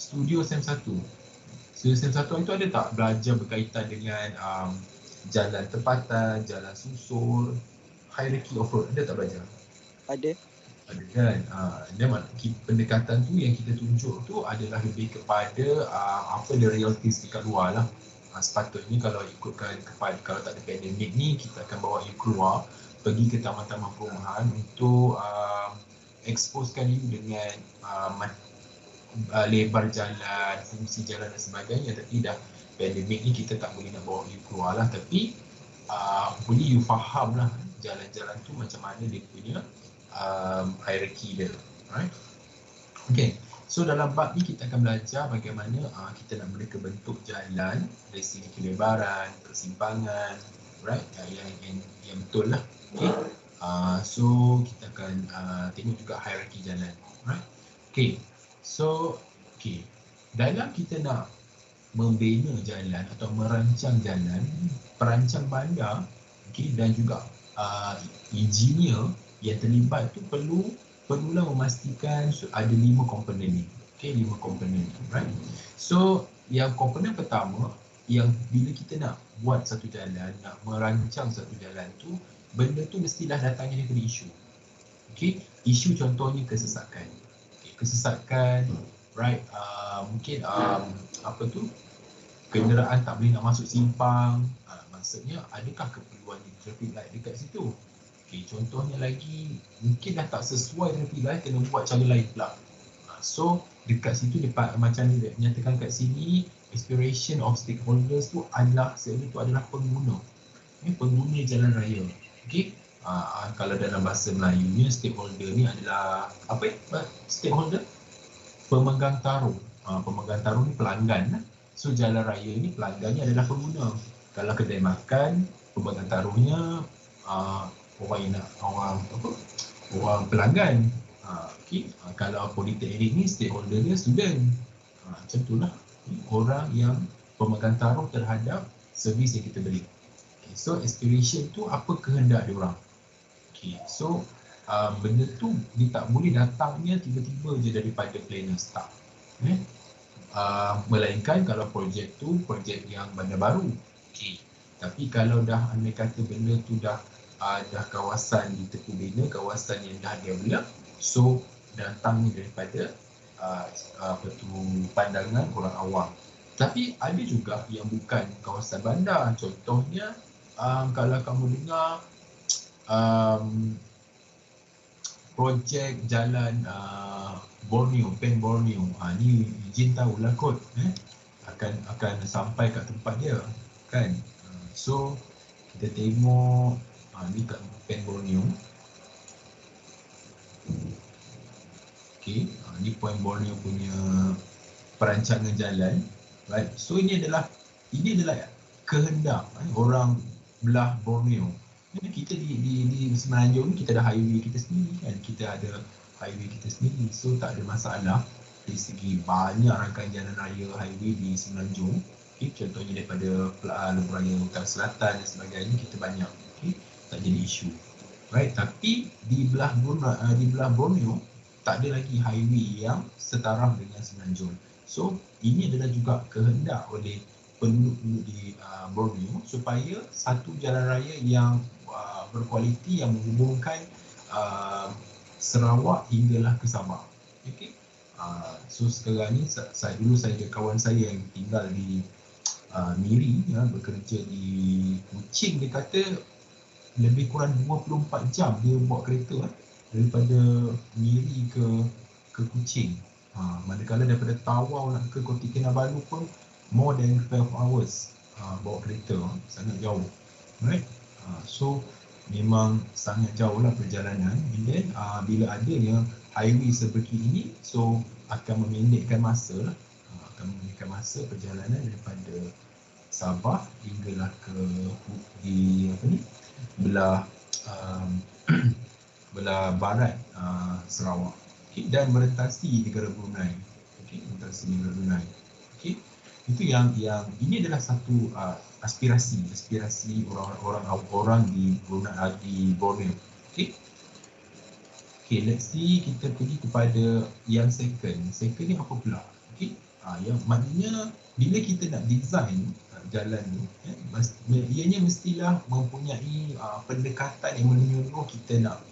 studio SEM1. Studio SEM1 itu ada tak belajar berkaitan dengan jalan tempatan, jalan susul, hierarchy of road, ada tak belajar? Ada. Ada kan? Dan pendekatan tu yang kita tunjuk tu adalah lebih kepada apa the realities dekat luar lah. Sepatutnya kalau ikutkan kepada, kalau tak ada pandemik ni, kita akan bawa you keluar, pergi ke taman-taman perumahan untuk exposekan you dengan lebar jalan, fungsi jalan dan sebagainya. Tapi dah pandemik ni kita tak boleh nak bawa you keluar lah, tapi boleh you faham lah jalan-jalan tu macam mana dia punya hierarchy dia, right? Okay, so dalam bab ni kita akan belajar bagaimana kita nak mereka bentuk jalan dari segi kelebaran, persimpangan, right? Yang betul lah. Okay, so kita akan tengok juga hierarchy jalan, right? Okay, so dalam kita nak membina jalan atau merancang jalan, perancang bandar dan juga engineer yang terlibat tu perlulah memastikan ada 5 komponen ni. 5 komponen, right? So yang komponen pertama, yang bila kita nak buat satu jalan, nak merancang satu jalan tu, benda tu mestilah datangnya daripada isu. Isu contohnya kesesakan. Kesesakan, right? Mungkin kenderaan tak boleh nak masuk simpang. Maksudnya adakah keperluan traffic light dekat situ? Contohnya lagi, mungkin dah tak sesuai traffic light, kena buat cara lain pula. So dekat situ macam dia nyatakan kat sini, aspiration of stakeholders tu adalah pengguna. Pengguna jalan raya. Kalau dalam bahasa Melayunya, stakeholder ni adalah apa? Stakeholder? Pemegang taruh. Pemegang taruh ni pelanggan. So jalan raya ni pelanggannya adalah pengguna. Kalau kedai makan, pemegang taruhnya orang pelanggan. Kalau politeknik ni stakeholder dia student. Macam itulah orang yang pemegang taruh terhadap servis yang kita beri. So aspiration tu apa kehendak dia orang. So benda tu dia tak boleh datangnya tiba-tiba je daripada planner start. Melainkan kalau projek tu projek yang bandar baru. Tapi kalau dah andai kata benda tu dah kawasan di tepi bina, kawasan yang dah develop, so datangnya daripada pandangan orang awam. Tapi ada juga yang bukan kawasan bandar. Contohnya kalau kamu dengar projek jalan Borneo, Pen Borneo, ni Eugene tahulah kot, akan sampai kat tempat dia kan. So kita tengok ni kat Pen Borneo. Ni Point Borneo punya perancangan jalan, right? So ini adalah kehendak orang belah Borneo. Kita di Semenanjung ni kita ada highway kita sendiri kan, kita ada highway kita sendiri, so tak ada masalah dari segi banyak rangkaian jalan raya highway di Semenanjung. Contohnya daripada Lebuh Raya Utara Selatan dan sebagainya, kita banyak, tak jadi isu, right? Tapi di belah Borneo tak ada lagi highway yang setaraf dengan Semenanjung. So ini adalah juga kehendak oleh penduduk di Borneo supaya satu jalan raya yang berkualiti yang menghubungkan Sarawak hinggalah ke Sabah. So sekarang ni saya ada kawan saya yang tinggal di Miri, bekerja di Kuching. Dia kata lebih kurang 24 jam dia bawa kereta daripada Miri ke Kuching. Manakala daripada Tawau nak ke Kota Kinabalu pun more than 12 hours bawa kereta, sangat jauh, right? So memang sangat jauh lah perjalanan. And then bila adanya highway seperti ini, so akan memendekkan masa perjalanan daripada Sabah hinggalah ke belah belah barat Sarawak, dan merentasi negara Brunei. Merentasi negara Brunei. Itu yang ini adalah satu aspirasi orang di Borneo. Let's see, kita pergi kepada yang second ni apa pula? Yang maknanya bila kita nak design jalan ni, ianya mestilah mempunyai pendekatan yang menyeluruh. Kita nak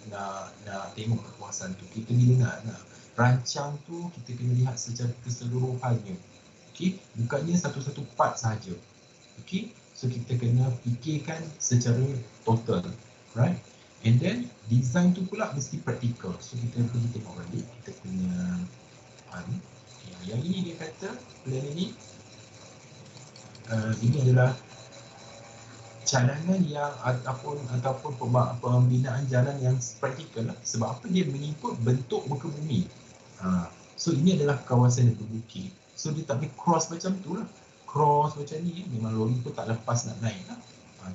tengok kawasan tu. Kita bila nak rancang tu, kita kena lihat secara keseluruhannya. Okey, bukannya satu-satu part sahaja. Okey, so kita kena fikirkan secara total, right? And then design tu pula mesti praktikal. So kita pergi tengok balik kita punya yang ini dia kata plan ini adalah cadangan yang ataupun pembinaan jalan yang praktikal lah. Sebab apa? Dia mengikut bentuk muka bumi. So ini adalah kawasan yang berbukit. So dia tak boleh cross macam tu lah. Cross macam ni, memang lori tu tak lepas nak naik lah.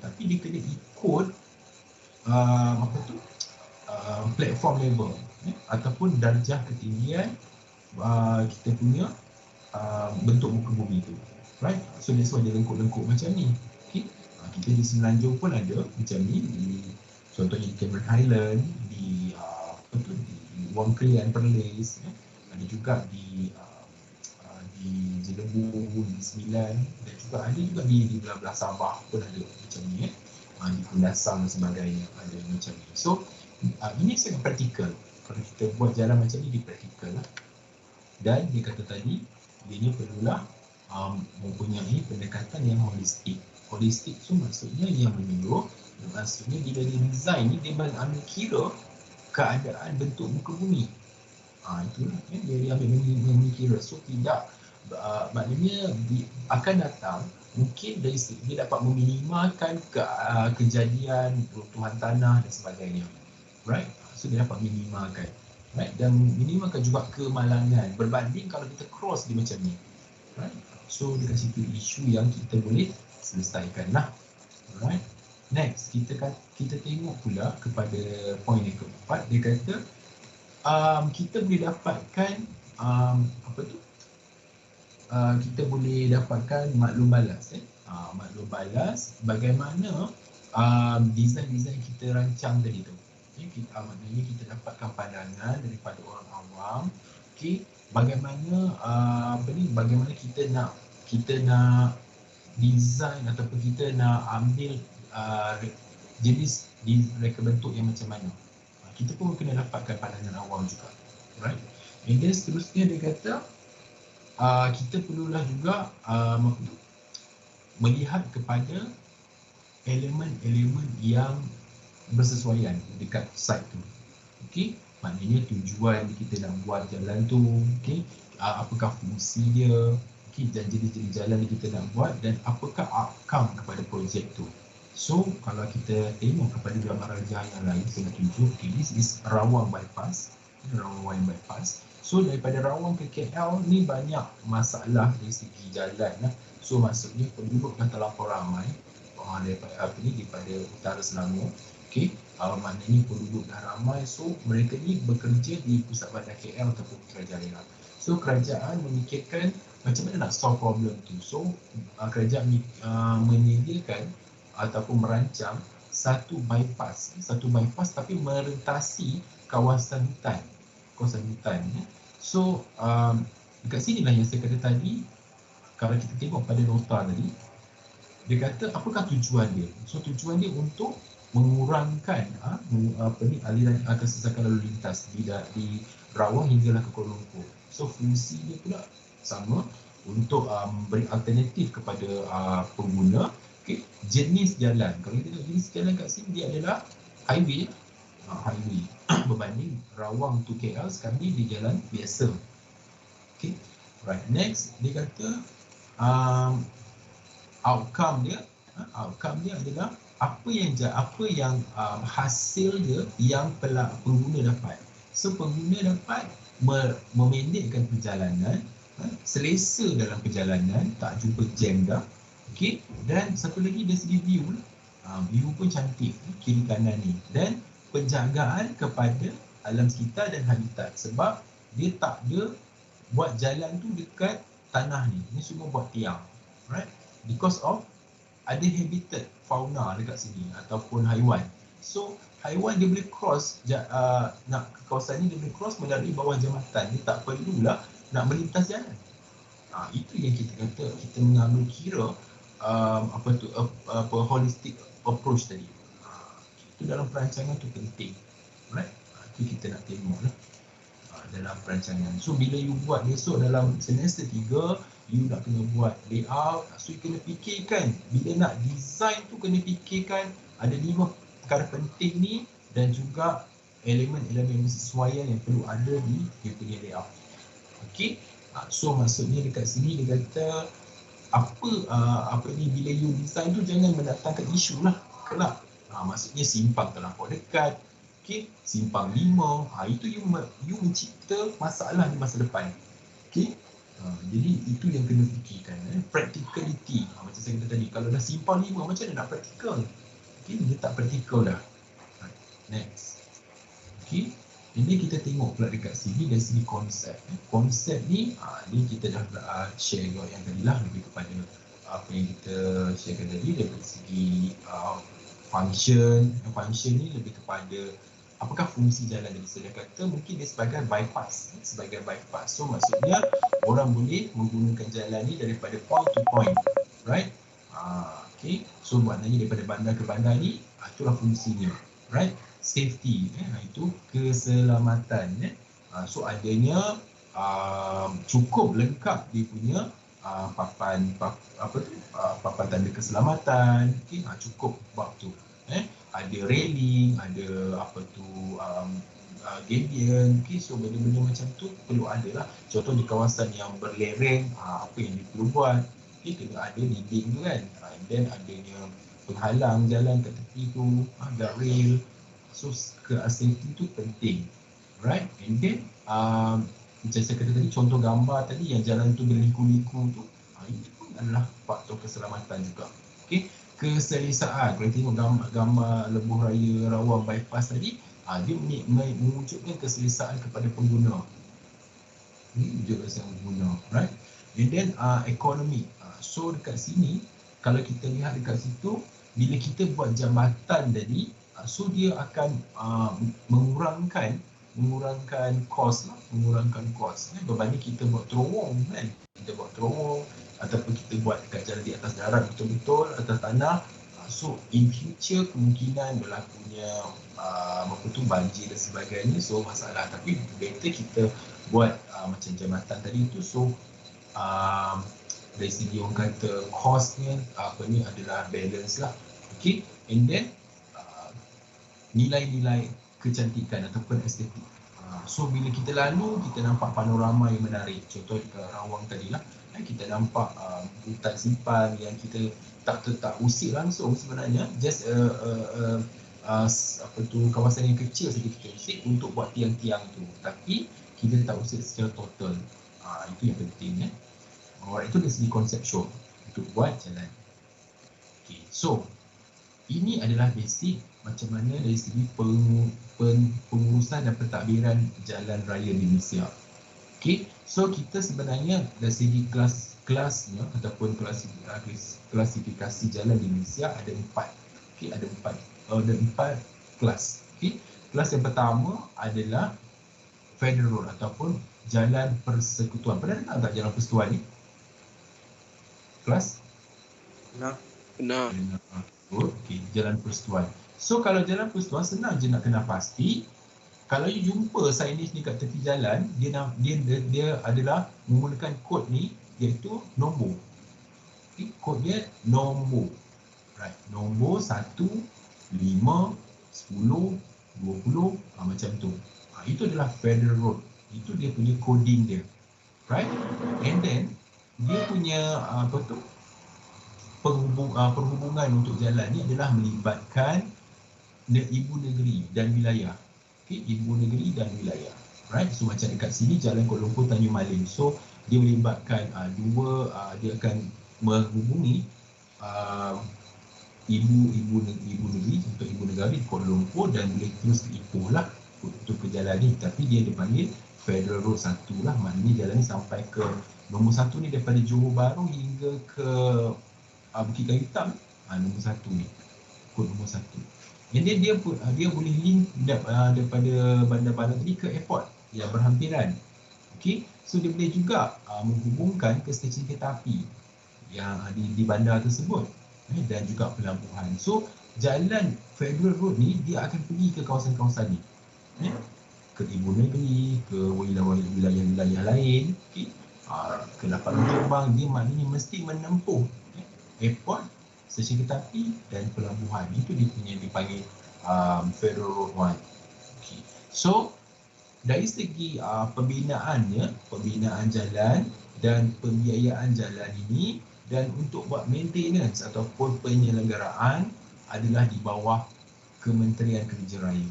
Tapi dia kena ikut platform level ataupun darjah ketinggian kita punya bentuk muka bumi tu, right? So that's why dia lengkuk-lengkuk macam ni. Okay? Kita di Semenanjung pun ada macam ni, contohnya di Cameron Highland, di Wang Kelian Perlis, ada juga di Jelembu, di Sembilan, dan juga ada juga di belah-belah Sabah pun ada macam ni, di Kundasang dan sebagainya ada macam ni. So ini sangat praktikal. Kalau kita buat jalan macam ni, dia praktikal lah. Dan dia kata tadi, dia perlulah mempunyai pendekatan yang holistik. Holistik tu maksudnya yang menyeluruh. Maksudnya bila dia design ni, dia ambil kira keadaan bentuk muka bumi. Itulah dia ambil kira. So tidak, maknanya akan datang mungkin dari dia dapat meminimalkan kejadian runtuhan tanah dan sebagainya, right? So dia dapat minimalkan, right? Dan minimalkan juga kemalangan berbanding kalau kita cross dia macam ni, right? So dekat situ isu yang kita boleh selesaikan lah, right? Next, kita tengok pula kepada poin yang keempat. Dia kata kita boleh dapatkan kita boleh dapatkan maklum balas. Maklum balas bagaimana design-design kita rancang tadi tu. Maknanya kita dapatkan pandangan daripada orang awam. Okay, bagaimana bagaimana kita nak design ataupun kita nak ambil jenis reka bentuk yang macam mana. Kita pun kena dapatkan pandangan awam juga, right? And then seterusnya dia kata kita perlulah juga melihat kepada elemen-elemen yang bersesuaian dekat site tu. Okey, maknanya tujuan kita nak buat jalan tu, okey, apakah fungsi dia, okey, dan jenis-jenis jalan yang kita nak buat dan apakah outcome kepada projek tu. So kalau kita tengok kepada gambar rajah yang lain, saya tunjuk, okay, this is Rawang bypass, Rawang bypass. So daripada Rawang ke KL ni banyak masalah dari segi jalan lah. So maksudnya penduduk dah terlampau ramai daripada utara Selangor. Okey, maknanya penduduk dah ramai, so mereka ni bekerja di pusat bandar KL ataupun Putrajaya. So kerajaan memikirkan macam mana nak solve problem tu. So kerajaan menyediakan ataupun merancang satu bypass tapi merentasi kawasan hutan. So dekat sini lah yang saya kata tadi, kalau kita tengok pada nota tadi, dia kata apakah tujuan dia. So tujuan dia untuk mengurangkan aliran kesesakan lalu lintas di Rawang hinggalah ke Kuala Lumpur. So fungsi dia pula sama, untuk beri alternatif kepada pengguna. Okay, jenis jalan, kalau kita tengok jenis jalan kat sini, dia adalah highway berbanding Rawang to KL sekarang ni di jalan biasa. Okay, right. Next, dia kata outcome dia adalah apa yang hasil dia yang pengguna dapat. So pengguna dapat memendekkan perjalanan, selesa dalam perjalanan, tak jumpa jam dah. Okey, dan satu lagi dari segi view, view pun cantik kiri kanan ni, dan penjagaan kepada alam sekitar dan habitat, sebab dia tak ada buat jalan tu dekat tanah ni semua buat tiang, right? Because of ada habitat fauna dekat sini ataupun haiwan. So haiwan dia boleh cross nak ke kawasan ni, dia boleh cross melalui bawah jambatan, dia tak perlulah nak melintas jalan. Itu yang kita kata kita mengambil kira holistic approach tadi. Itu dalam perancangan tu penting, right? Itu kita nak tengok lah dalam perancangan. So bila you buat besok dalam semester 3, you nak kena buat layout, so you kena fikirkan bila nak design tu kena fikirkan ada 5 perkara penting ni dan juga elemen-elemen kesesuaian yang perlu ada di dia punya layout. Okey. So maksudnya dekat sini dia kata apa ni, bila you design tu jangan mendatangkan isu lah kelak. Maksudnya simpang terlampau dekat, okey, simpang 5, itu you mencipta masalah di masa depan. Okey. Jadi itu yang kena fikirkan, practicality. Macam saya kata tadi, kalau dah simpang 5 macam mana nak praktikal? Okey, dia tak praktikal dah. Next. Okey. Ini kita tengok pula dekat sini dari segi konsep. Konsep ni, ni kita dah share juga yang tadi lah, lebih kepada apa yang kita sharekan tadi dari segi function. Function ni lebih kepada apakah fungsi jalan tadi. Saya kata mungkin dia sebagai bypass. So maksudnya orang boleh menggunakan jalan ni daripada point to point, right? Okay. So maknanya daripada bandar ke bandar ni, itulah fungsinya, right? Safety, itu keselamatan. So adanya cukup lengkap dia punya papan tanda keselamatan. Okay, cukup bab tu. Ada railing, ada gradient. Okay, so benda-benda macam tu perlu ada lah. Contoh di kawasan yang berlereng, apa yang dia perlu buat? Okay, kena ada dinding tu kan. And then adanya penghalang jalan kat tepi tu, guardrail. So safety tu penting, right? And then macam saya kata tadi, contoh gambar tadi yang jalan tu berliku-liku tu, itu pun adalah faktor keselamatan juga. Okay, keselesaan. Kalau tengok gambar lebuh raya Rawang bypass tadi, dia mewujudkan keselesaan kepada pengguna. Ini wujud keselesaan pengguna, right? And then ekonomi. So dekat sini, kalau kita lihat dekat situ, bila kita buat jambatan tadi, so dia akan mengurangkan kos lah, berbanding kita buat terowong kan. Kita buat terowong ataupun kita buat dekat jalan di atas darat betul-betul, atas tanah. So in future kemungkinan berlakunya banjir dan sebagainya, so masalah. Tapi better kita buat macam jambatan tadi tu, so dari segi orang kata kosnya adalah balance lah. Okay, and then nilai-nilai kecantikan ataupun estetik. So bila kita lalu, kita nampak panorama yang menarik. Contoh dekat Rawang tadi lah, kita nampak hutan simpan yang kita tak usik langsung sebenarnya, just kawasan yang kecil saja kita usik untuk buat tiang-tiang tu, tapi kita tak usik secara total. Itu yang penting. Alright, itu dari segi konseptual untuk buat jalan. Okay, so ini adalah basic macam mana dari segi pengurusan dan pentadbiran jalan raya di Malaysia. Okay, so kita sebenarnya dari segi kelasnya ataupun klasifikasi jalan di Malaysia ada 4. Okay, ada 4 kelas. Okay, kelas yang pertama adalah federal road ataupun jalan persekutuan. Pernah dengar tak jalan persekutuan ni? Kelas? Benar. Okey, jalan persekutuan. So kalau jalan persekutuan senang je nak kena pasti. Kalau you jumpa signage ni kat tepi jalan, dia adalah menggunakan kod ni, iaitu nombor. Okay, kod dia nombor. Right, nombor 1, 5, 10, 20, macam tu. Itu adalah federal road. Itu dia punya coding dia. Right? And then dia punya perhubungan untuk jalan ni adalah melibatkan ibu negeri dan wilayah. Okay, ibu negeri dan wilayah. Right? So macam dekat sini Jalan Kuala Lumpur Tanjung Malim. So dia melibatkan dia akan menghubungi ibu negeri untuk ibu negara di Kuala Lumpur dan boleh terus ke Ipoh lah untuk perjalanan ni. Tapi dia dipanggil Federal Road 1 lah. Maknanya jalan ni sampai ke nombor 1 ni daripada Johor Bahru hingga ke Bukit Kayu Hitam. Nombor 1 ni, kod nombor 1. And then dia boleh link daripada bandar-bandar tadi ke airport yang berhampiran. Okay, So dia boleh juga menghubungkan ke stesen kereta api yang di bandar tersebut dan juga pelabuhan. So jalan Federal Road ni dia akan pergi ke kawasan-kawasan ni, ke Ibu Negeri, ke wilayah-wilayah lain, ke lapangan terbang. Dia maknanya mesti menempuh airport, stesen kereta api dan pelabuhan. Itu dia punya dipanggil Federal Road 1. So dari segi pembinaan jalan dan pembiayaan jalan ini, dan untuk buat maintenance ataupun penyelenggaraan adalah di bawah Kementerian Kerja Raya.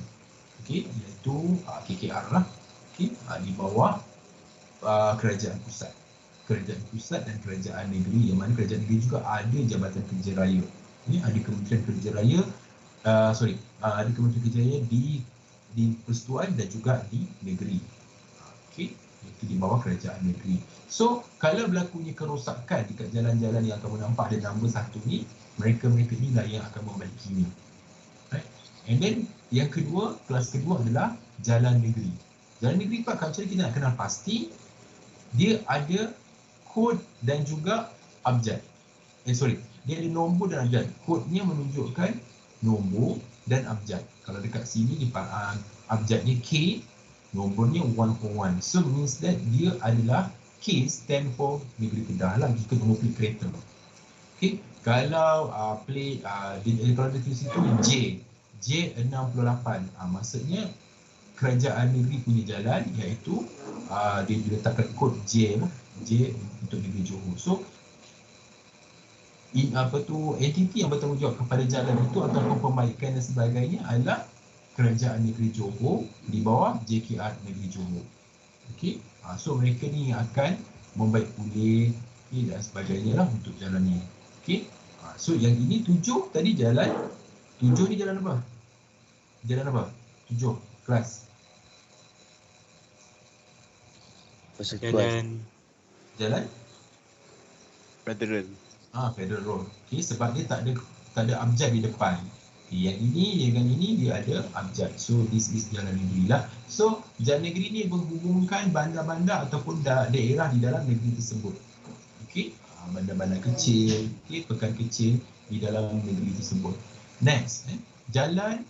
Iaitu KKR lah. Di bawah kerajaan pusat. Kerajaan pusat dan kerajaan negeri, yang mana kerajaan negeri juga ada Jabatan Kerja Raya. Ada Kementerian Kerja Raya, ada Kementerian Kerja Raya di persekutuan dan juga di negeri. Itu di bawah kerajaan negeri. So, kalau berlakunya kerosakan dekat jalan-jalan yang kamu nampak ada nombor 1 ni, mereka inilah yang akan membaiki ni. Right? And then, yang kedua, kelas kedua adalah jalan negeri. Jalan negeri Pak Kancil kita nak kenal pasti, dia ada kod dan juga abjad. Dia ada nombor dan abjad. Kodnya menunjukkan nombor dan abjad. Kalau dekat sini abjadnya K, nombornya 101. So means that dia adalah K stand for negeri Kedah lah, jika nombor plate kereta. Kalau plate kalau dia tulis itu J68, maksudnya kerajaan negeri punya jalan, iaitu dia diletakkan kod J untuk negeri Johor. So entiti yang bertanggungjawab kepada jalan itu ataupun perbaikan dan sebagainya adalah Kerajaan Negeri Johor di bawah JKR Negeri Johor. So mereka ni akan membaik pulih dan sebagainya lah untuk jalan ni. So yang ini 7 tadi jalan. 7 ni jalan apa? Jalan apa? 7 kelas. Jalan Federal. Federal Road. Sebab dia tak ada abjad di depan. Yang ini dengan ini dia ada abjad. So this is jalan negeri lah. So jalan negeri ni menghubungkan bandar-bandar ataupun daerah di dalam negeri tersebut. Bandar-bandar kecil, pekan kecil di dalam negeri tersebut. Next, jalan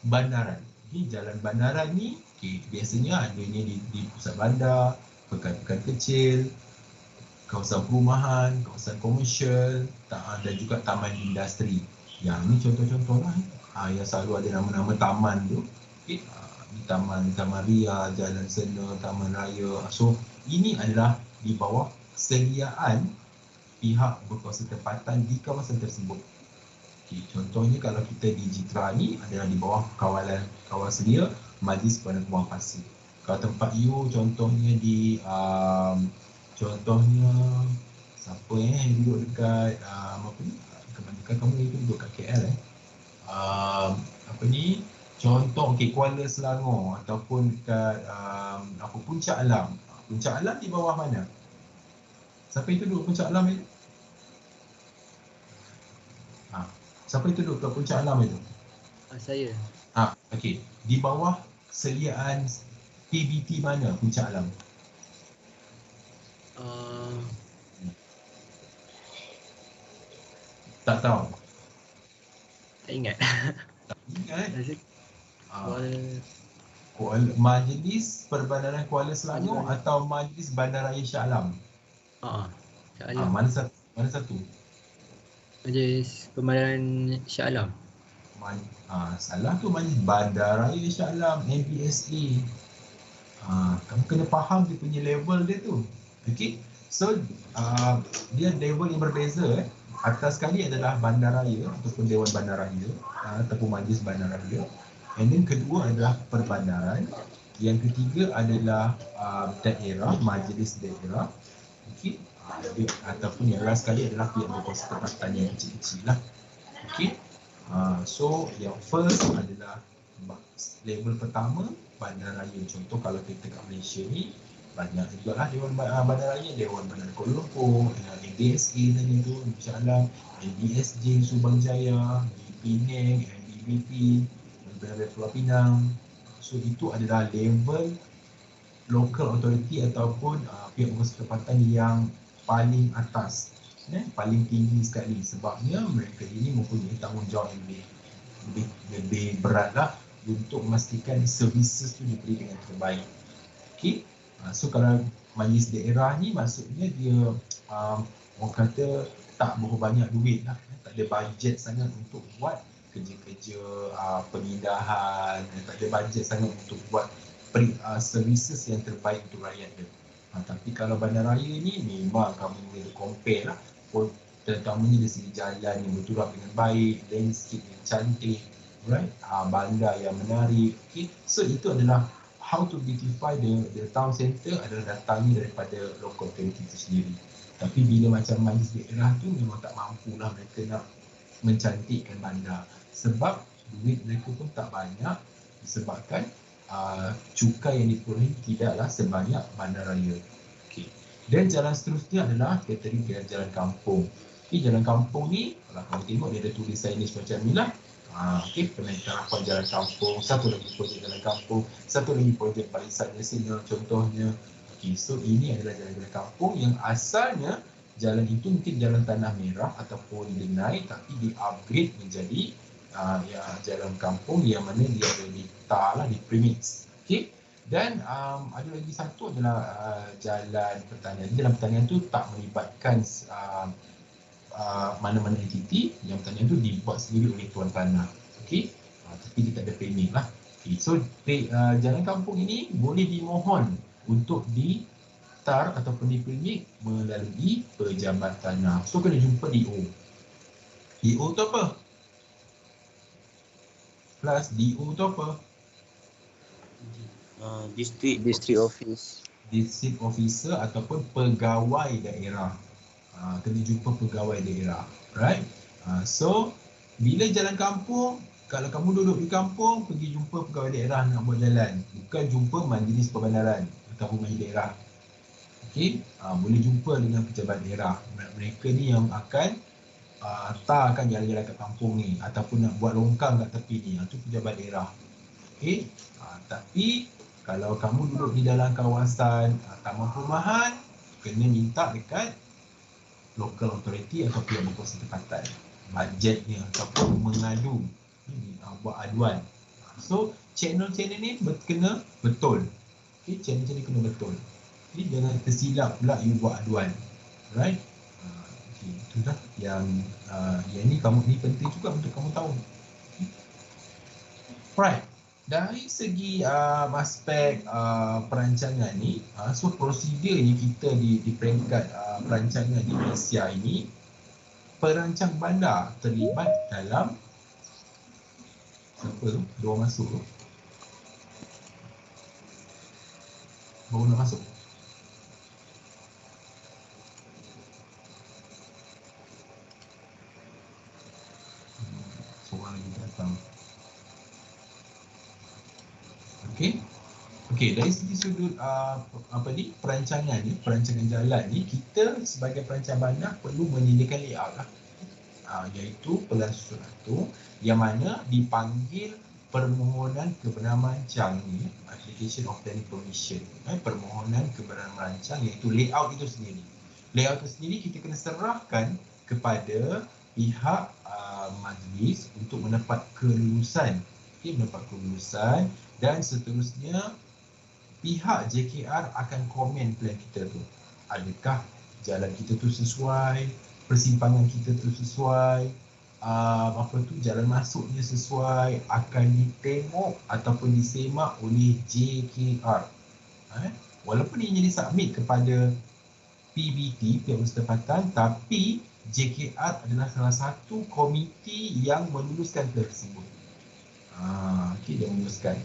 bandaran. Jalan bandaran ni biasanya adanya di pusat bandar, pekan-pekan kecil, kawasan perumahan, kawasan komersial dan juga taman industri. Yang ni contoh-contoh lah yang selalu ada nama-nama taman tu. Taman Ria, Jalan Sena, Taman Raya. So ini adalah di bawah sediaan pihak berkuasa tempatan di kawasan tersebut. Contohnya kalau kita di Jitra ni adalah di bawah kawal sedia Majlis Bandar Buang Pasir. Kalau tempat you contohnya di siapa yang duduk dekat kebanyakan kamu itu duduk kat KL contoh Kuala Selangor ataupun dekat Puncak Alam. Puncak Alam di bawah mana? Siapa itu duduk Puncak Alam itu? Siapa itu duduk kat Puncak Alam itu? Saya. Okey. Di bawah sediaan PBT mana Puncak Alam? Tak tahu. Tak ingat. Tak ingat. Kuala Majlis Perbandaran Kuala Selangor atau Majlis Bandaraya Shah Alam? Shah Alam. Mana satu? Majlis Perbandaran Shah Alam. Salah tu Majlis Bandaraya Shah Alam, MBSA. Kamu kena faham dia punya level dia tu. So dia level yang berbeza. Atas sekali adalah Bandaraya ataupun Dewan Bandaraya ataupun Majlis Bandaraya. And then kedua adalah perbandaran. Yang ketiga adalah daerah, majlis daerah. Ataupun yang last sekali adalah pihak berkuasa tempatan yang kecil-kecil lah. So yang first adalah level pertama bandaraya. Contoh kalau kita kat Malaysia ni banyak juga lah Dewan Bandaraya, Dewan Bandar Kuala Lumpur, MBSA tadi tu, Puncak Alam, MBSJ Subang Jaya, Penang, MBBP, Bandar Pulau Pinang. So itu adalah level local authority ataupun pihak berkuasa tempatan yang paling atas, paling tinggi sekali, sebabnya mereka ini mempunyai tanggungjawab yang lebih berat lah untuk memastikan services tu diberi dengan terbaik. Okay? So kalau majlis daerah ni maksudnya dia orang kata tak berapa banyak duit lah, tak ada bajet sangat untuk buat kerja-kerja pemindahan, tak ada bajet sangat untuk buat services yang terbaik untuk rakyat dia. Tapi kalau bandaraya ni memang kamu boleh compare lah, terutamanya dari segi jalan yang berturut dengan baik, landscape yang cantik, right? Bandar yang menarik. Okay? So itu adalah how to beautify the town centre adalah datangnya daripada local authority itu sendiri. Tapi bila macam majlis daerah tu memang tak mampulah mereka nak mencantikkan bandar, sebab duit mereka pun tak banyak disebabkan cukai yang diperolehi tidaklah sebanyak bandaraya. Okay. Dan jalan seterusnya adalah kategori jalan kampung. Okay, jalan kampung ni kalau kamu tengok dia ada tulisan ini macam ni lah. Okay, penentarapan jalan kampung, satu lagi projek jalan kampung, satu lagi projek barisan nasional contohnya. Okay, so ini adalah jalan-jalan kampung yang asalnya jalan itu mungkin jalan tanah merah ataupun denai, tapi di-upgrade menjadi jalan kampung yang mana dia ada di tar lah, di premix. Okay. Dan ada lagi satu adalah jalan pertanian. Dalam pertanian tu tak melibatkan mana-mana entiti, yang pertanian tu dibuat sendiri oleh tuan tanah. Okay. Tapi dia tak ada premix lah. Okay. So jalan kampung ini boleh dimohon untuk ditar ataupun di-premix melalui pejabat tanah. So kena jumpa DO. DO tu apa? Plus DO tu apa? District office. District officer ataupun pegawai daerah. Kena jumpa pegawai daerah, right? So bila jalan kampung, kalau kamu duduk di kampung, pergi jumpa pegawai daerah nak buat jalan, bukan jumpa majlis perbandaran ataupun majlis daerah. Okey, boleh jumpa dengan pejabat daerah. Mereka ni yang akan tarkan jalan-jalan kat kampung ni ataupun nak buat longkang kat tepi ni, itu pejabat daerah. Okey, tapi kalau kamu duduk di dalam kawasan taman perumahan, kena minta dekat local authority atau pihak berkuasa tempatan bajetnya ataupun mengadu, buat aduan. So channel-channel ni kena betul. Okay, channel-channel kena betul. Okay, jangan tersilap pula you buat aduan, right? Okay, itulah yang ni kamu ni penting juga untuk kamu tahu. Okay. Right. Dari segi aspek perancangan ni, so prosedur ni kita di peringkat perancangan di Malaysia ini, perancang bandar terlibat dalam siapa tu? Dua masuk tu. Baru nak masuk. Seorang lagi datang. Okey, dari segi sudut perancangan ni, perancangan jalan ni, kita sebagai perancang bandar perlu menyediakan layout lah. Iaitu pelan susun tu yang mana dipanggil permohonan kebenaran merancang ni, application of planning permission, permohonan kebenaran merancang, iaitu layout itu sendiri. Layout itu sendiri kita kena serahkan kepada pihak majlis untuk mendapat kelulusan. Okey, mendapat kelulusan, dan seterusnya pihak JKR akan komen plan kita tu. Adakah jalan kita tu sesuai, persimpangan kita tu sesuai, jalan masuknya sesuai, akan ditengok ataupun disemak oleh JKR. Walaupun ianya disubmit kepada PBT, pihak bersetepatan, tapi JKR adalah salah satu komiti yang meluluskan plan tersebut. Okey, dia meluluskan.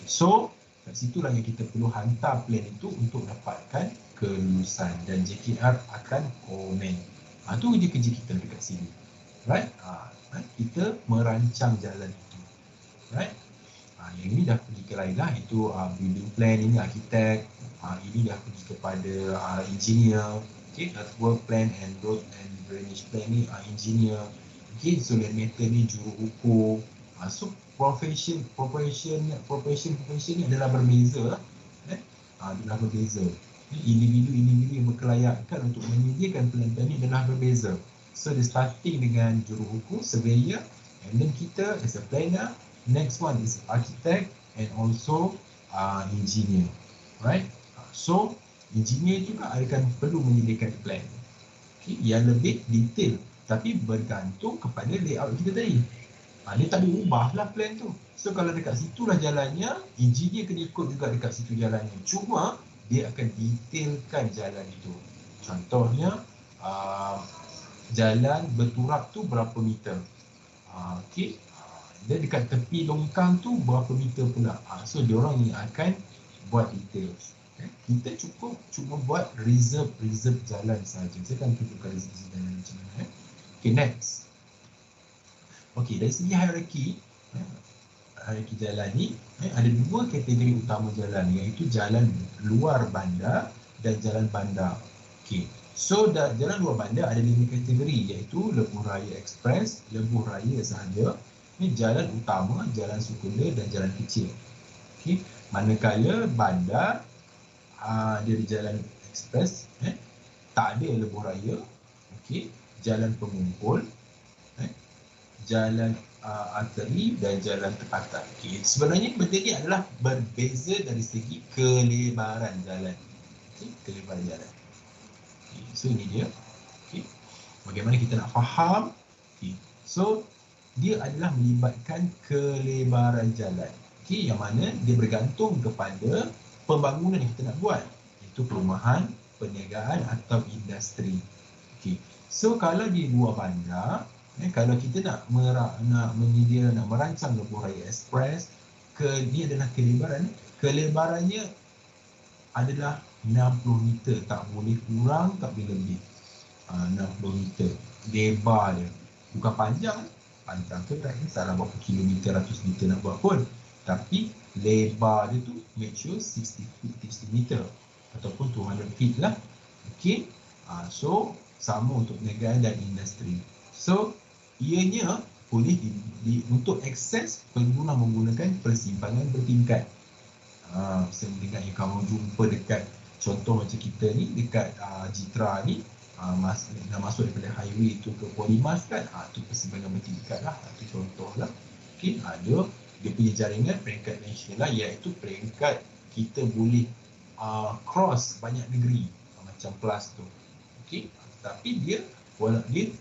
So, kat situlah yang kita perlu hantar plan itu untuk dapatkan kelulusan, dan JKR akan komen. Itu je kerja kita dekat sini. Right? Kita merancang jalan itu. Right? Yang ini dah pergi ke lain lah, itu building plan, ini arkitek, ini dah pergi kepada engineer. Okay, work plan and road and drainage plan ni engineer. Okay, so land matter ni juru ukur. So profession ni adalah berbeza lah. adalah berbeza. Individu-individu yang berkelayakan untuk menyediakan plan-plan ini adalah berbeza. So dia starting dengan juruhukum, surveyor, and then kita as a planner, next one is architect and also engineer, right? So engineer juga akan perlu menyediakan plan, yang lebih detail, tapi bergantung kepada layout kita tadi. Dia tak boleh ubahlah plan tu. So kalau dekat situlah jalannya, engineer kena ikut juga dekat situ jalannya. Cuma dia akan detailkan jalan itu. Contohnya jalan berturap tu berapa meter. Dia dekat tepi longkang tu berapa meter pula. So diorang yang akan buat details. Kita cuma buat reserve jalan saja. Saya akan tunjukkan reserve jalan macam mana. Okay, next. Okay, dari segi hierarki jalan ni, ada dua kategori utama jalan, iaitu jalan luar bandar dan jalan bandar. Okay, so jalan luar bandar ada 5 kategori, iaitu lebuh raya ekspres, lebuh raya sahaja, jalan utama, jalan sekunder dan jalan kecil. Okay, manakala bandar dia di jalan ekspres, tak ada lebuh raya, okay, jalan pengumpul, jalan arteri dan jalan tempatan. Okay. Sebenarnya benda ni adalah berbeza dari segi kelebaran jalan. Okay. Kelebaran jalan. Okay. So ini dia. Okay. Bagaimana kita nak faham? Okay. So dia adalah melibatkan kelebaran jalan. Okay. Yang mana dia bergantung kepada pembangunan yang kita nak buat. Iaitu perumahan, perniagaan atau industri. Okay. So kalau di luar bandar, kalau kita nak merancang lebuh raya ekspres, ni adalah kelebarannya adalah 60 meter, tak boleh kurang, tak boleh lebih. 60 meter lebar dia, bukan panjang tu tak salah berapa kilometer, ratus meter nak buat pun, tapi lebar dia tu make sure 60 meter ataupun 200 feet lah. Okay. So sama untuk perniagaan dan industri. So ianya boleh untuk akses perlulah menggunakan persimpangan bertingkat. Seperti yang kamu jumpa dekat, contoh macam kita ni dekat Jitra ni, nak masuk daripada highway tu ke Polimas kan, tu persimpangan bertingkat lah, tu contoh lah. Okay, ada dia punya jaringan peringkat nasional, iaitu peringkat kita boleh cross banyak negeri, macam PLAS tu. Okay, tapi dia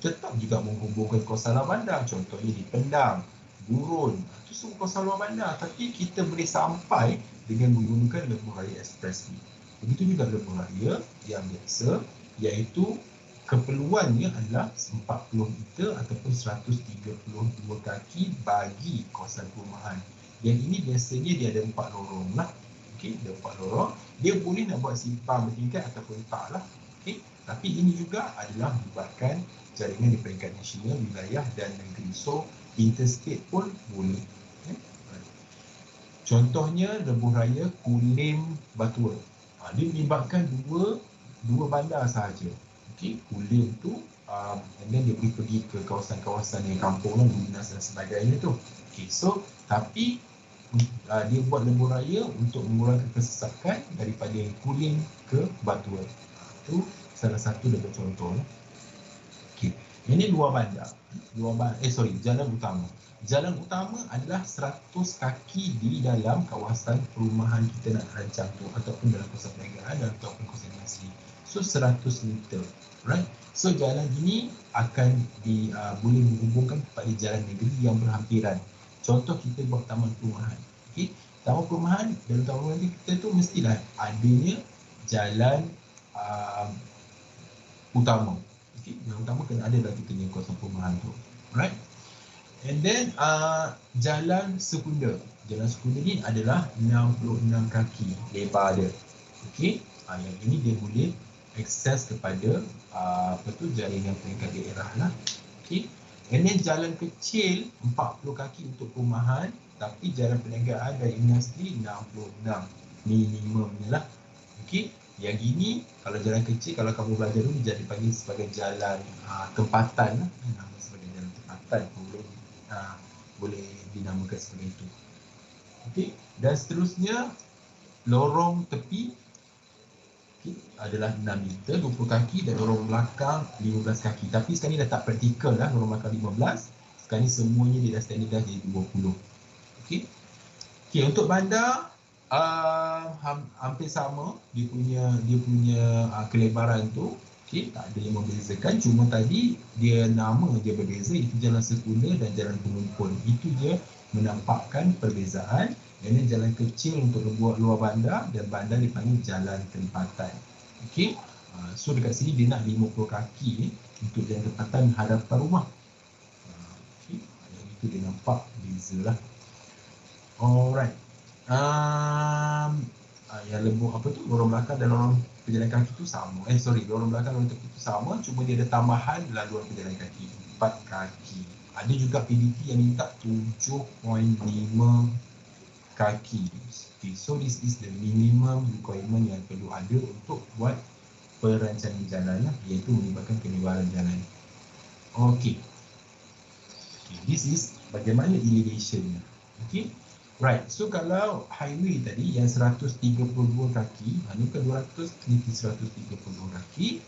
tetap juga menghubungkan kawasan luar bandar, contohnya di Pendang, Gurun, itu semua kawasan luar bandar, tapi kita boleh sampai dengan menggunakan lebuh raya ekspres ni. Begitu juga lebuh raya yang biasa, iaitu keperluannya adalah 40 meter ataupun 132 kaki bagi kawasan perumahan. Yang ini biasanya dia ada 4 lorong lah. Okey, ada 4 lorong. Dia boleh nak buat simpang bertingkat ataupun tak lah. Okey. Tapi ini juga adalah melibatkan jaringan di peringkat nasional, wilayah dan negeri. So, interstate pun boleh. Contohnya, lebuh raya Kulim Batua. Dia melibatkan dua bandar sahaja. Okay, Kulim tu, and then dia boleh pergi ke kawasan-kawasan yang kampung lah, Dinas dan sebagainya tu. Okay, so, tapi dia buat lebuh raya untuk mengurangkan kesesakan daripada Kulim ke Batua. Itu salah satu daripada contoh. Okay. Ini luar bandar. Jalan utama. Jalan utama adalah 100 kaki di dalam kawasan perumahan kita nak rancang tu, ataupun dalam kawasan perniagaan ataupun kawasan industri. So 100 meter. Right? So jalan ini akan boleh menghubungkan kepada jalan negeri yang berhampiran. Contoh kita buat taman perumahan. Okay? Taman perumahan, dalam taman perumahan kita tu mestilah adanya jalan utama. Okay, yang utama kena ada dalam kita ni kawasan perumahan tu. Alright. And then jalan sekunder. Jalan sekunder ni adalah 66 kaki lebar dia. Okay. Yang ini dia boleh akses kepada jaringan peringkat daerah lah. Okay. And then jalan kecil 40 kaki untuk perumahan, tapi jalan perniagaan dan industri 66 minimumnya lah. Okay. Yang ini, kalau jalan kecil, kalau kamu belajar dulu, jadi dipanggil sebagai jalan tempatan. Nama sebagai jalan tempatan, boleh dinamakan sebagai itu. Okay. Dan seterusnya, lorong tepi adalah 6 meter, 20 kaki, dan lorong belakang 15 kaki. Tapi sekarang ni dah tak praktikal lah, lorong belakang 15. Sekarang ni semuanya dia dah standardized jadi 20. Okey. Okey, untuk bandar hampir sama dia punya kelebaran tu. Okey, tak ada yang membezakan, cuma tadi dia nama dia berbeza, itu jalan sekunder dan jalan pengumpul. Itu je menampakkan perbezaan. Ini jalan kecil untuk luar bandar, dan bandar dipanggil jalan tempatan. Okey. So dekat sini dia nak 50 kaki untuk jalan tempatan hadapan rumah. Okey. Yang itu dia nampak bezalah. Alright. Yang lembut apa tu, lorong belakang dan lorong pejalan kaki tu sama. Lorong belakang dan lorong tepi tu sama, cuma dia ada tambahan laluan pejalan kaki 4 kaki. Ada juga PDP yang minta 7.5 kaki. So this is the minimum requirement yang perlu ada untuk buat perancangan jalan lah, iaitu melibatkan kelebaran jalan. Okey. This is bagaimana elevation. Okey. Right. So kalau highway tadi yang 132 kaki, manakah 200 teliti 132 kaki,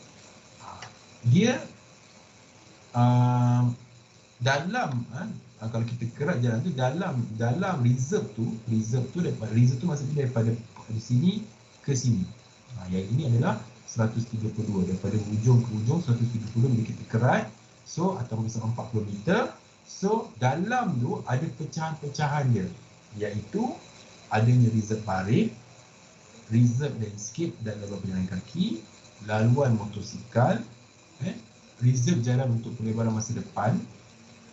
dia dalam kalau kita kerak jalan tu dalam reserve tu maksudnya daripada di sini ke sini. Yang ini adalah 132, daripada hujung ke hujung 132 bila kita kerat, so atau misalnya 40 meter. So dalam tu ada pecahan-pecahan dia, iaitu adanya reserve parit, reserve landscape dan laluan pejalan kaki, laluan motosikal, reserve jalan untuk pelebaran masa depan.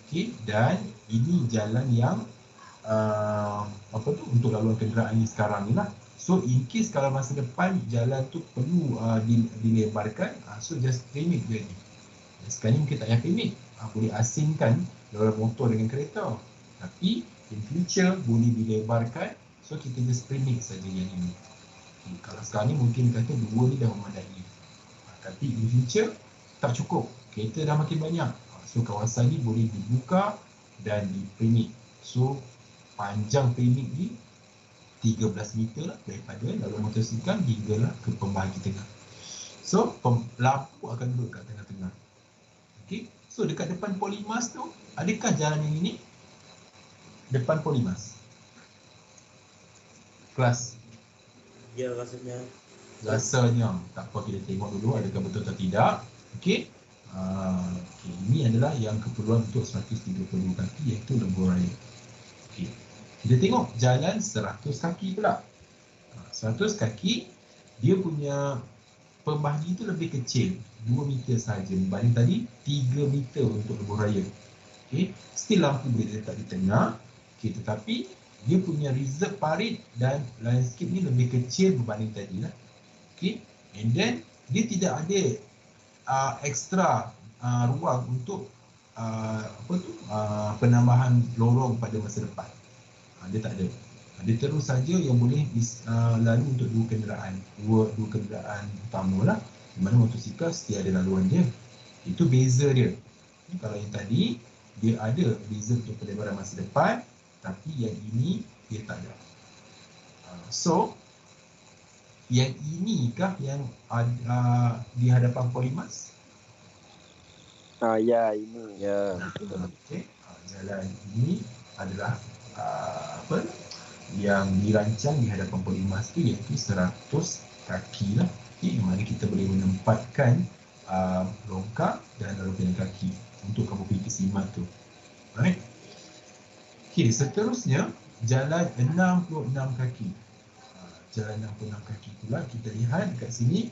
Okey, dan ini jalan yang untuk laluan kenderaan ni sekarang ni lah. So in case kalau masa depan jalan tu perlu dilebarkan, so just permit je ni. Sekarang ni mungkin tak payah permit, boleh asingkan laluan motor dengan kereta. Tapi in future boleh dilebarkan, so kita just permit saja yang ini. Okay, kalau sekarang ni mungkin kata dua ni dah memadai, tapi in future tak cukup, kereta dah makin banyak. So kawasan ni boleh dibuka dan dipermit. So panjang permit ni 13 meter lah, daripada laluan motosikal hinggalah ke pembahagi tengah. So lampu akan duduk kat tengah-tengah. Okey, so dekat depan Polimas tu, adakah jalan yang ini? Depan Polimas kelas? Ya, rasanya Tak apa, kita tengok dulu adakah betul atau tidak. Okey. Okay, ini adalah yang keperluan untuk 132 kaki, iaitu lembu raya. Okay. Kita tengok jalan 100 kaki pula. 100 kaki, dia punya pembahagi itu lebih kecil, 2 meter sahaja, berbanding tadi 3 meter untuk lembu raya. Okay. Still lampu boleh letak di tengah, okay, tetapi dia punya reserve parit dan landscape ni lebih kecil berbanding tadi lah. Okay. And then dia tidak ada ekstra ruang untuk penambahan lorong pada masa depan. Dia tak ada. Dia terus saja yang boleh lalu untuk dua kenderaan utama lah, di mana motosikal setiap ada laluan dia. Itu beza dia. Kalau yang tadi dia ada reserve untuk pelebaran masa depan, tapi yang ini dia tak ada. So yang inikah yang di hadapan Polimas? ya, ini. Ya. Okay. Jalan ini adalah yang dirancang di hadapan Polimas tu, iaitu 100 kaki lah. Okay. Yang mana kita boleh menempatkan longkang dan laluan pejalan kaki untuk kamu pergi ke Simat tu. Right. Okay, seterusnya jalan 66 kaki. Jalan 66 kaki pula kita lihat dekat sini,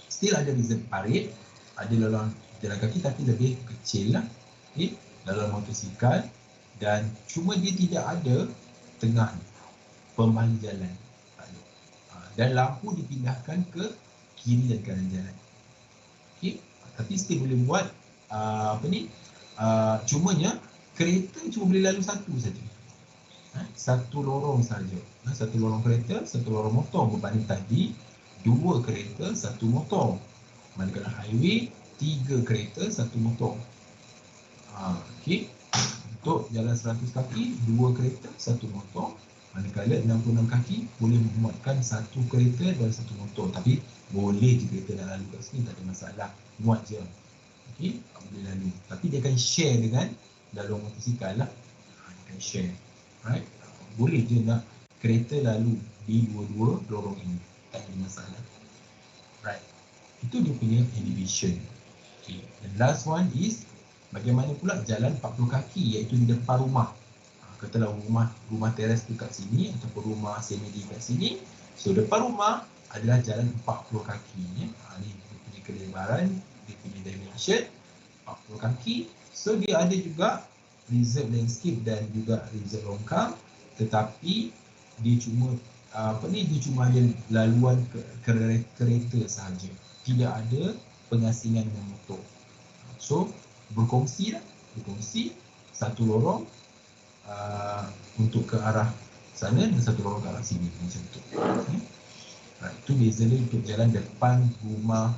still ada reserve parit, ada laluan jalan kaki tapi lebih kecil lah. Okay. Laluan motosikal, dan cuma dia tidak ada tengah pembahagi jalan. Dan lampu dipindahkan ke kiri dan kanan jalan. Okay. Tapi still boleh buat cumanya kereta cuma boleh lalu satu saja. Satu lorong saja. Satu lorong kereta, satu lorong motor, berbanding tadi 2 kereta, 1 motor. Manakala highway 3 kereta, 1 motor. Okey. Untuk jalan 100 kaki, 2 kereta, 1 motor. Manakala 66 kaki boleh memuatkan satu kereta dan satu motor. Tapi boleh je kereta nak lalu kat sini, tak ada masalah. Muat je. Okey, boleh lalu. Tapi dia akan share dengan laluan motosikal lah. Dia akan share. Right? Boleh je nak kereta lalu di dua-dua lorong ini. Tak ada masalah. Right. Itu dia punya elevation. Okay. The last one is bagaimana pula jalan 40 kaki iaitu di depan rumah. Katalah rumah teres tu kat sini ataupun rumah semi kat sini. So depan rumah adalah jalan 40 kaki. Ni dia punya kelebaran, dia punya dimension 40 kaki. So dia ada juga reserve landscape dan juga reserve longkang, tetapi dia cuma dia cuma ada laluan kereta sahaja. Tidak ada pengasingan dengan motor. So berkongsi satu lorong untuk ke arah sana dan satu lorong ke arah sini macam tu. Okay. Itu beza dia untuk jalan depan rumah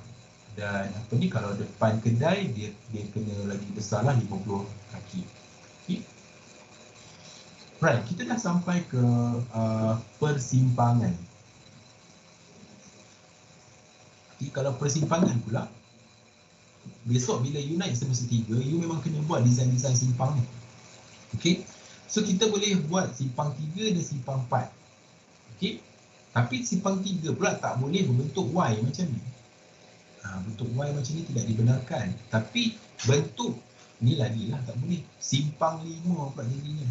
dan kalau depan kedai dia kena lagi besar lah 50 kaki. Okay. Right, kita dah sampai ke persimpangan. Okay, kalau persimpangan pula, besok bila you naik semester 3, you memang kena buat design-design simpang ni. Okay. So kita boleh buat simpang 3 dan simpang 4. Okay. Tapi simpang 3 pula tak boleh berbentuk Y macam ni. Bentuk Y macam ni tidak dibenarkan. Tapi bentuk ni lagi lah tak boleh. Simpang 5 pula jadinya.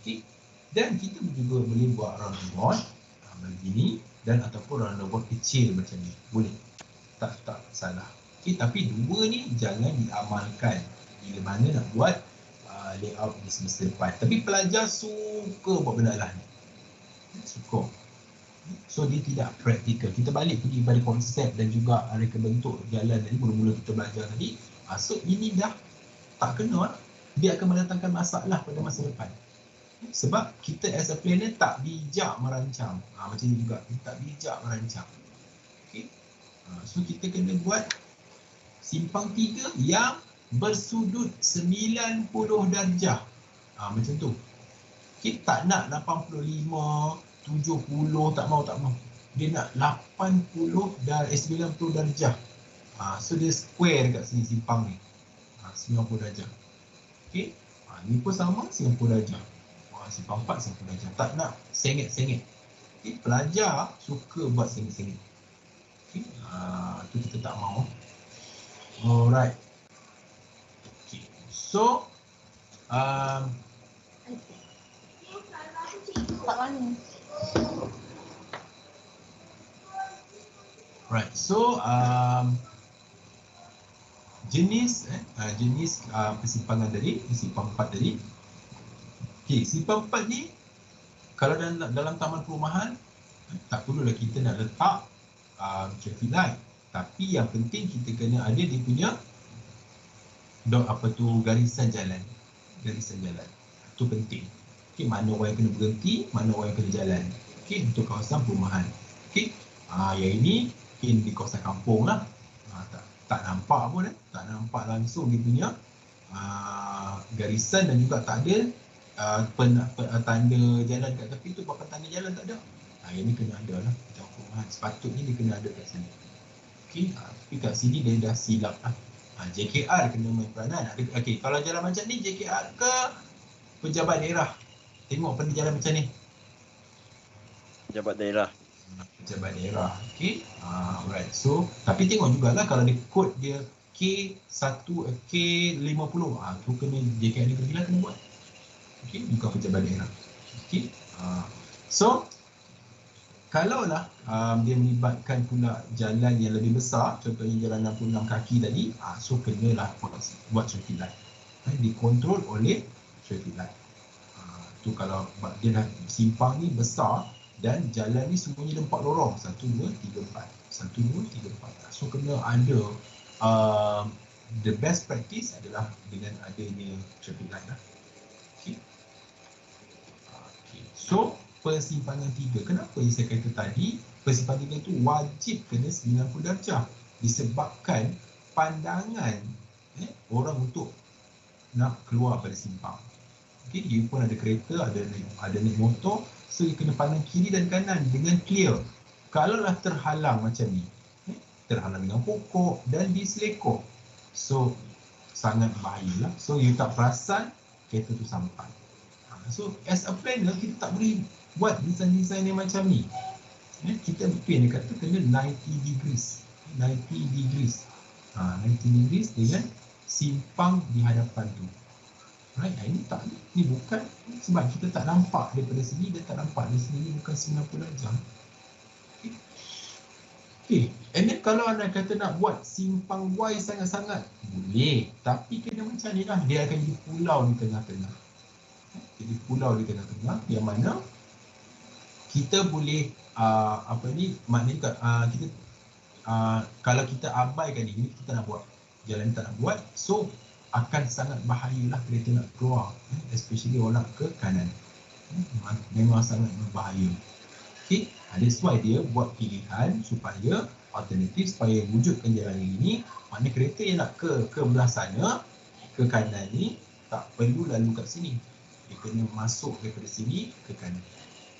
Okay. Dan kita juga boleh buat roundabout begini dan ataupun roundabout kecil macam ni. Boleh. Tak salah. Okay. Tapi dua ni jangan diamalkan bila mana nak buat layout di semester depan. Tapi pelajar suka buat benda lah ni. Suka. So dia tidak praktikal. Kita balik pergi pada konsep dan juga reka bentuk jalan tadi mula-mula kita belajar tadi. So ini dah tak kena. Dia akan mendatangkan masalah pada masa depan. Sebab kita as a planner tak bijak merancang. Macam ni juga. Kita tak bijak merancang. Okay. So kita kena buat simpang 3 yang bersudut 90 darjah. Macam tu. Okay, tak nak 85, 70, tak mau. Dia nak 90 darjah. So dia square dekat sini simpang ni. 90 darjah. Okay. Ni pun sama 90 darjah. Simpang 4 90 darjah. Tak nak sengit-sengit. Okay. Pelajar suka buat sengit-sengit. Okay. Tu kita tak mau. Alright. So, right. So, jenis persimpangan tadi, simpang 4 tadi. Okey, simpang 4 ni kalau dalam taman perumahan tak perlulah kita nak letak traffic light. Tapi yang penting kita kena ada dia punya garisan jalan. Itu penting. Okey, mana orang yang kena berhenti, mana orang yang kena jalan. Okey, untuk kawasan perumahan. Okey. Yang ini mungkin di kawasan kampung lah. Tak nampak pun tak nampak langsung dia punya garisan dan juga tak ada tanda jalan kat tepi tu, papan tanda jalan tak ada. Yang ni kena ada lah. Macam perumahan sepatutnya dia kena ada kat sini. Okey, tapi kat sini dia dah silap lah. JKR kena main peranan. Okey, kalau jalan macam ni JKR ke pejabat daerah? Tengok pada jalan macam ni. Pejabat daerah. Pejabat daerah. Okey. Alright. So, tapi tengok jugalah kalau dia kod dia K1 K50. Tu kena JKR dia kena buat. Okey, bukan pejabat daerah. Okey. So, kalaulah dia melibatkan pula jalan yang lebih besar, contohnya jalan 66 kaki tadi, so kenalah buat traffic light. Dikontrol oleh traffic light. Tu kalau dia dah simpang ni besar dan jalan ni semuanya ada 4 lorong, 1, 2, 3, 4. 1, 2, 3, 4. So kena ada the best practice adalah dengan adanya traffic light lah. Okay. So persimpangan 3. Kenapa yang saya kata tadi persimpangan 3 itu wajib kena 90 darjah disebabkan pandangan orang untuk nak keluar pada simpang. Okey, you pun ada kereta, ada naik motor, So you kena pandang kiri dan kanan dengan clear. Kalaulah terhalang macam ni, terhalang dengan pokok dan diselekor, so sangat bahayalah. So you tak perasan kereta tu sampai. So as a planner, kita tak boleh buat design-design yang macam ni. Kita betul yang dia kata kena 90 degrees. 90 degrees. 90 degrees dengan simpang di hadapan tu. Right, ini tak, ni bukan sebab kita tak nampak daripada sini, dia tak nampak dari sini, ni bukan 90 darjah. Okay, and then kalau anda kata nak buat simpang Y sangat-sangat, boleh, tapi kena macam ni lah, dia akan jadi pulau di tengah-tengah. Jadi pulau di tengah-tengah yang mana kita boleh maknanya kita kalau kita abaikan ini, kita nak buat jalan tak nak buat, so akan sangat bahayalah kereta nak keluar, especially orang ke kanan. Memang sangat berbahaya. Okay, that's why dia buat pilihan supaya alternatif, supaya wujudkan jalan ini. Maknanya kereta yang nak ke belah sana, ke kanan ni, tak perlu lalu kat sini. Dia kena masuk daripada sini ke kanan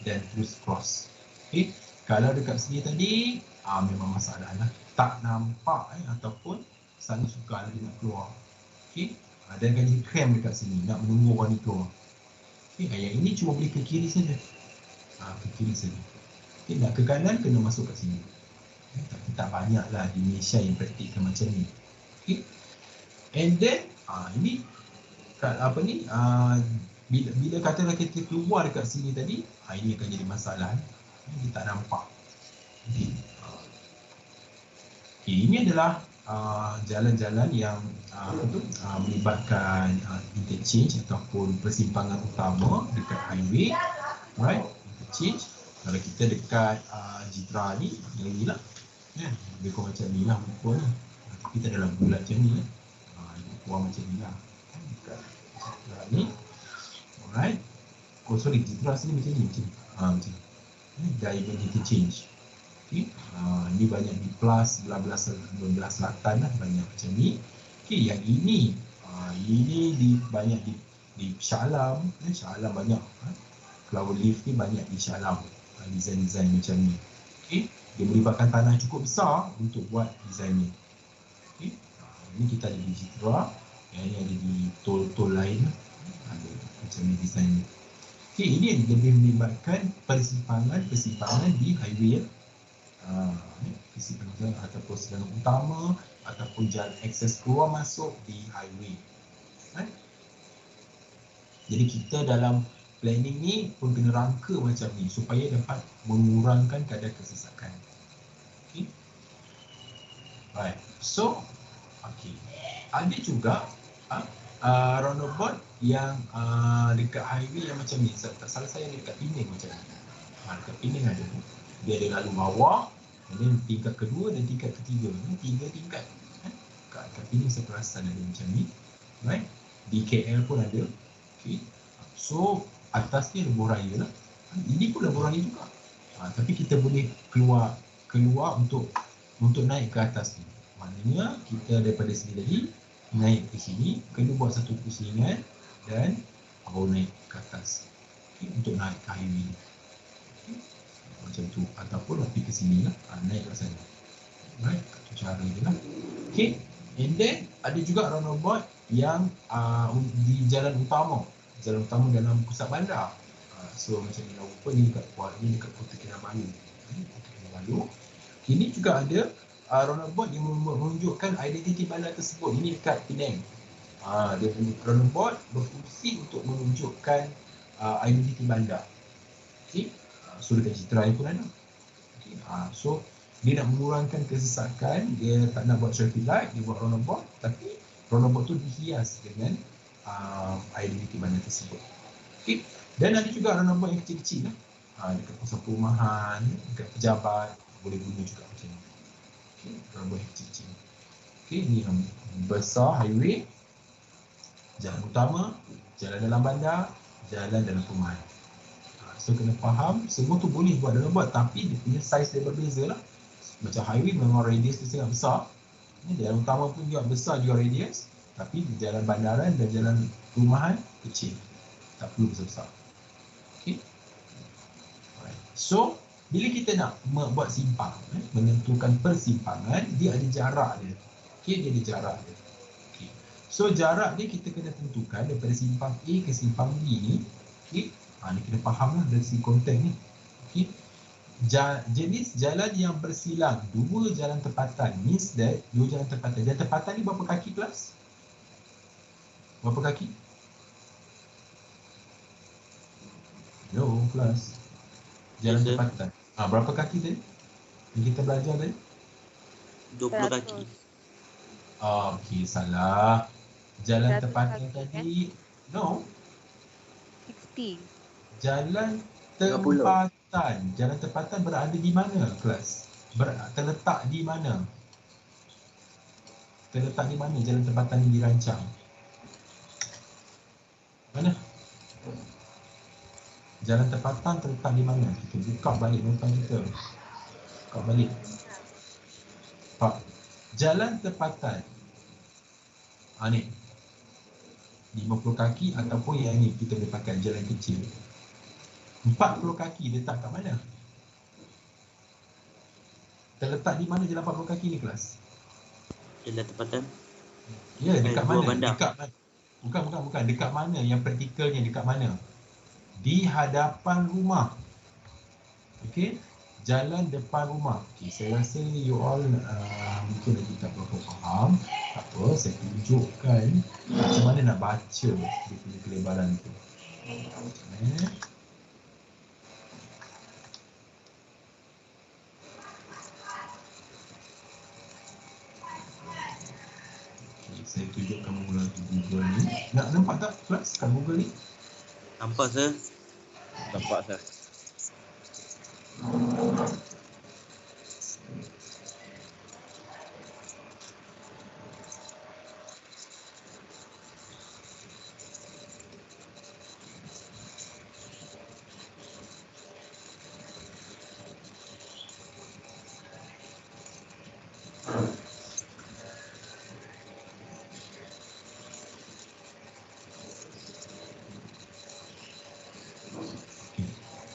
dan terus cross. Okay, kalau dekat sini tadi, memang masalah lah, tak nampak ataupun sangat sukar dia nak keluar. Okay, dan akan jadi cram dekat sini, nak menunggu orang ni keluar. Okay, yang ini cuma boleh ke kiri saja. Ke kiri saja. Okay, nak ke kanan kena masuk kat sini. Tapi tak banyaklah di Malaysia yang praktikkan macam ni. Okay, and then ini bila katalah kita keluar dekat sini tadi, ini akan jadi masalah. Dia tak nampak. Okay. Okay, ini adalah jalan-jalan yang melibatkan interchange ataupun persimpangan utama dekat highway, right? Interchange. Kalau kita dekat Jitra ni, yang ni lah, lebih kurang macam ni lah muka ni. Kita dalam bulat macam ni, lebih kurang macam ni lah dekat Jitra ni, alright. Sorry, Jitra sini macam ni, macam ni. Diamond interchange. Okay. Ni banyak di plus belah selatan lah, banyak macam ni. Okay, yang ini banyak di Shah Alam. Shah Alam banyak, flower leaf ni banyak di Shah Alam, design-design macam ni. Okay, dia melibatkan tanah cukup besar untuk buat design ni. Okay, ini kita ada di Jitra, yang ini ada di tol lain, ada macam ni design ni. Okay, ini lebih melibatkan persimpangan di highway, persimpangan ataupun jalan utama ataupun jalan akses keluar masuk di highway. Jadi kita dalam planning ni pun kena rangka macam ni supaya dapat mengurangkan kadar kesesakan. Okay. Right. So, okay. Ada juga roundabout yang dekat highway yang macam ni. Tak salah saya dekat Penang macam ni. Dekat Penang ada. Dia ada lalu bawah, dan tingkat kedua dan tingkat ketiga. Ini 3 tingkat. Kat Penang saya perasan ada macam ni. Right? Di KL pun ada. Okay. So, atas ni lebuh raya lah. Ini pun lebuh raya juga. Tapi kita boleh keluar untuk naik ke atas ni. Maknanya kita daripada sini tadi naik ke sini, kena buat satu pusingan dan baru naik ke atas. Okay, untuk naik ke highway ni. Okay, macam tu. Ataupun pergi ke sini lah, naik ke sana. Right, itu cara je lah. Okay, and then ada juga roundabout yang di jalan utama dalam pusat bandar. So macam ni rupa ni dekat Kota Kinabalu. Kota Kinabalu. Ini juga ada roundabout yang menunjukkan identiti bandar tersebut. Ini dekat Penang. Dia punya roundabout berfungsi untuk menunjukkan identiti bandar. Okay. So dekat Jitra pun ada. Okay. So dia nak mengurangkan kesesakan, dia tak nak buat traffic light, dia buat roundabout, tapi roundabout tu dihias dengan identiti bandar tersebut. Okay. Dan ada juga roundabout yang kecil-kecil lah. Dekat pusat perumahan, dekat pejabat, boleh guna juga macam ni. Okay. Roundabout yang kecil-kecil. Okay. Ni yang besar highway, jalan utama, jalan dalam bandar, jalan dalam perumahan. So kena faham, semua tu boleh buat roundabout, tapi dia punya size dia berbeza lah. Macam highway memang radius dia sangat besar. Jalan utama pun juga besar juga radius, tapi di jalan bandaran dan jalan perumahan kecil. Tak perlu besar-besar. Okay. So bila kita nak buat simpang, menentukan persimpangan, dia ada jarak dia. Okey, dia ada jarak dia. Okey. So jarak dia kita kena tentukan daripada simpang A ke simpang B ni. Okey. Ni kena fahamlah dari segi konteks ni. Okey. Jenis jalan yang bersilang, dua jalan tempatan, means that dua jalan tempatan. Jalan tempatan ni berapa kaki kelas? Berapa kaki? Hello kelas. Jalan tempatan. Berapa kaki tadi? Yang kita belajar tadi? 20 kaki. Okey, salah. Jalan tempatan tadi, no. 60. Jalan tempatan. Jalan tempatan berada di mana kelas? Terletak di mana? Terletak di mana jalan tempatan ini dirancang? Mana? Jalan tempatan terletak di mana? Kita buka balik nota kita. Buka balik. Pak. Jalan tempatan. Ni. 50 kaki ataupun yang ni kita boleh pakai jalan kecil. 40 kaki letak kat mana? Terletak di mana jalan 40 kaki ni kelas? Jalan tempatan. Ya, dekat mana? Bandar. Dekat mana? Bukan. Dekat mana? Yang praktikalnya dekat mana? Di hadapan rumah. Okey. Jalan depan rumah. Okey, saya rasa you all mungkin lagi tak berapa faham. Tak apa, saya tunjukkan macam mana nak baca dia punya kelebaran tu. Saya tunjukkan mula di Google ni. Nak nampak tak kelas kat Google ni? Nampak sir? Nampak sir.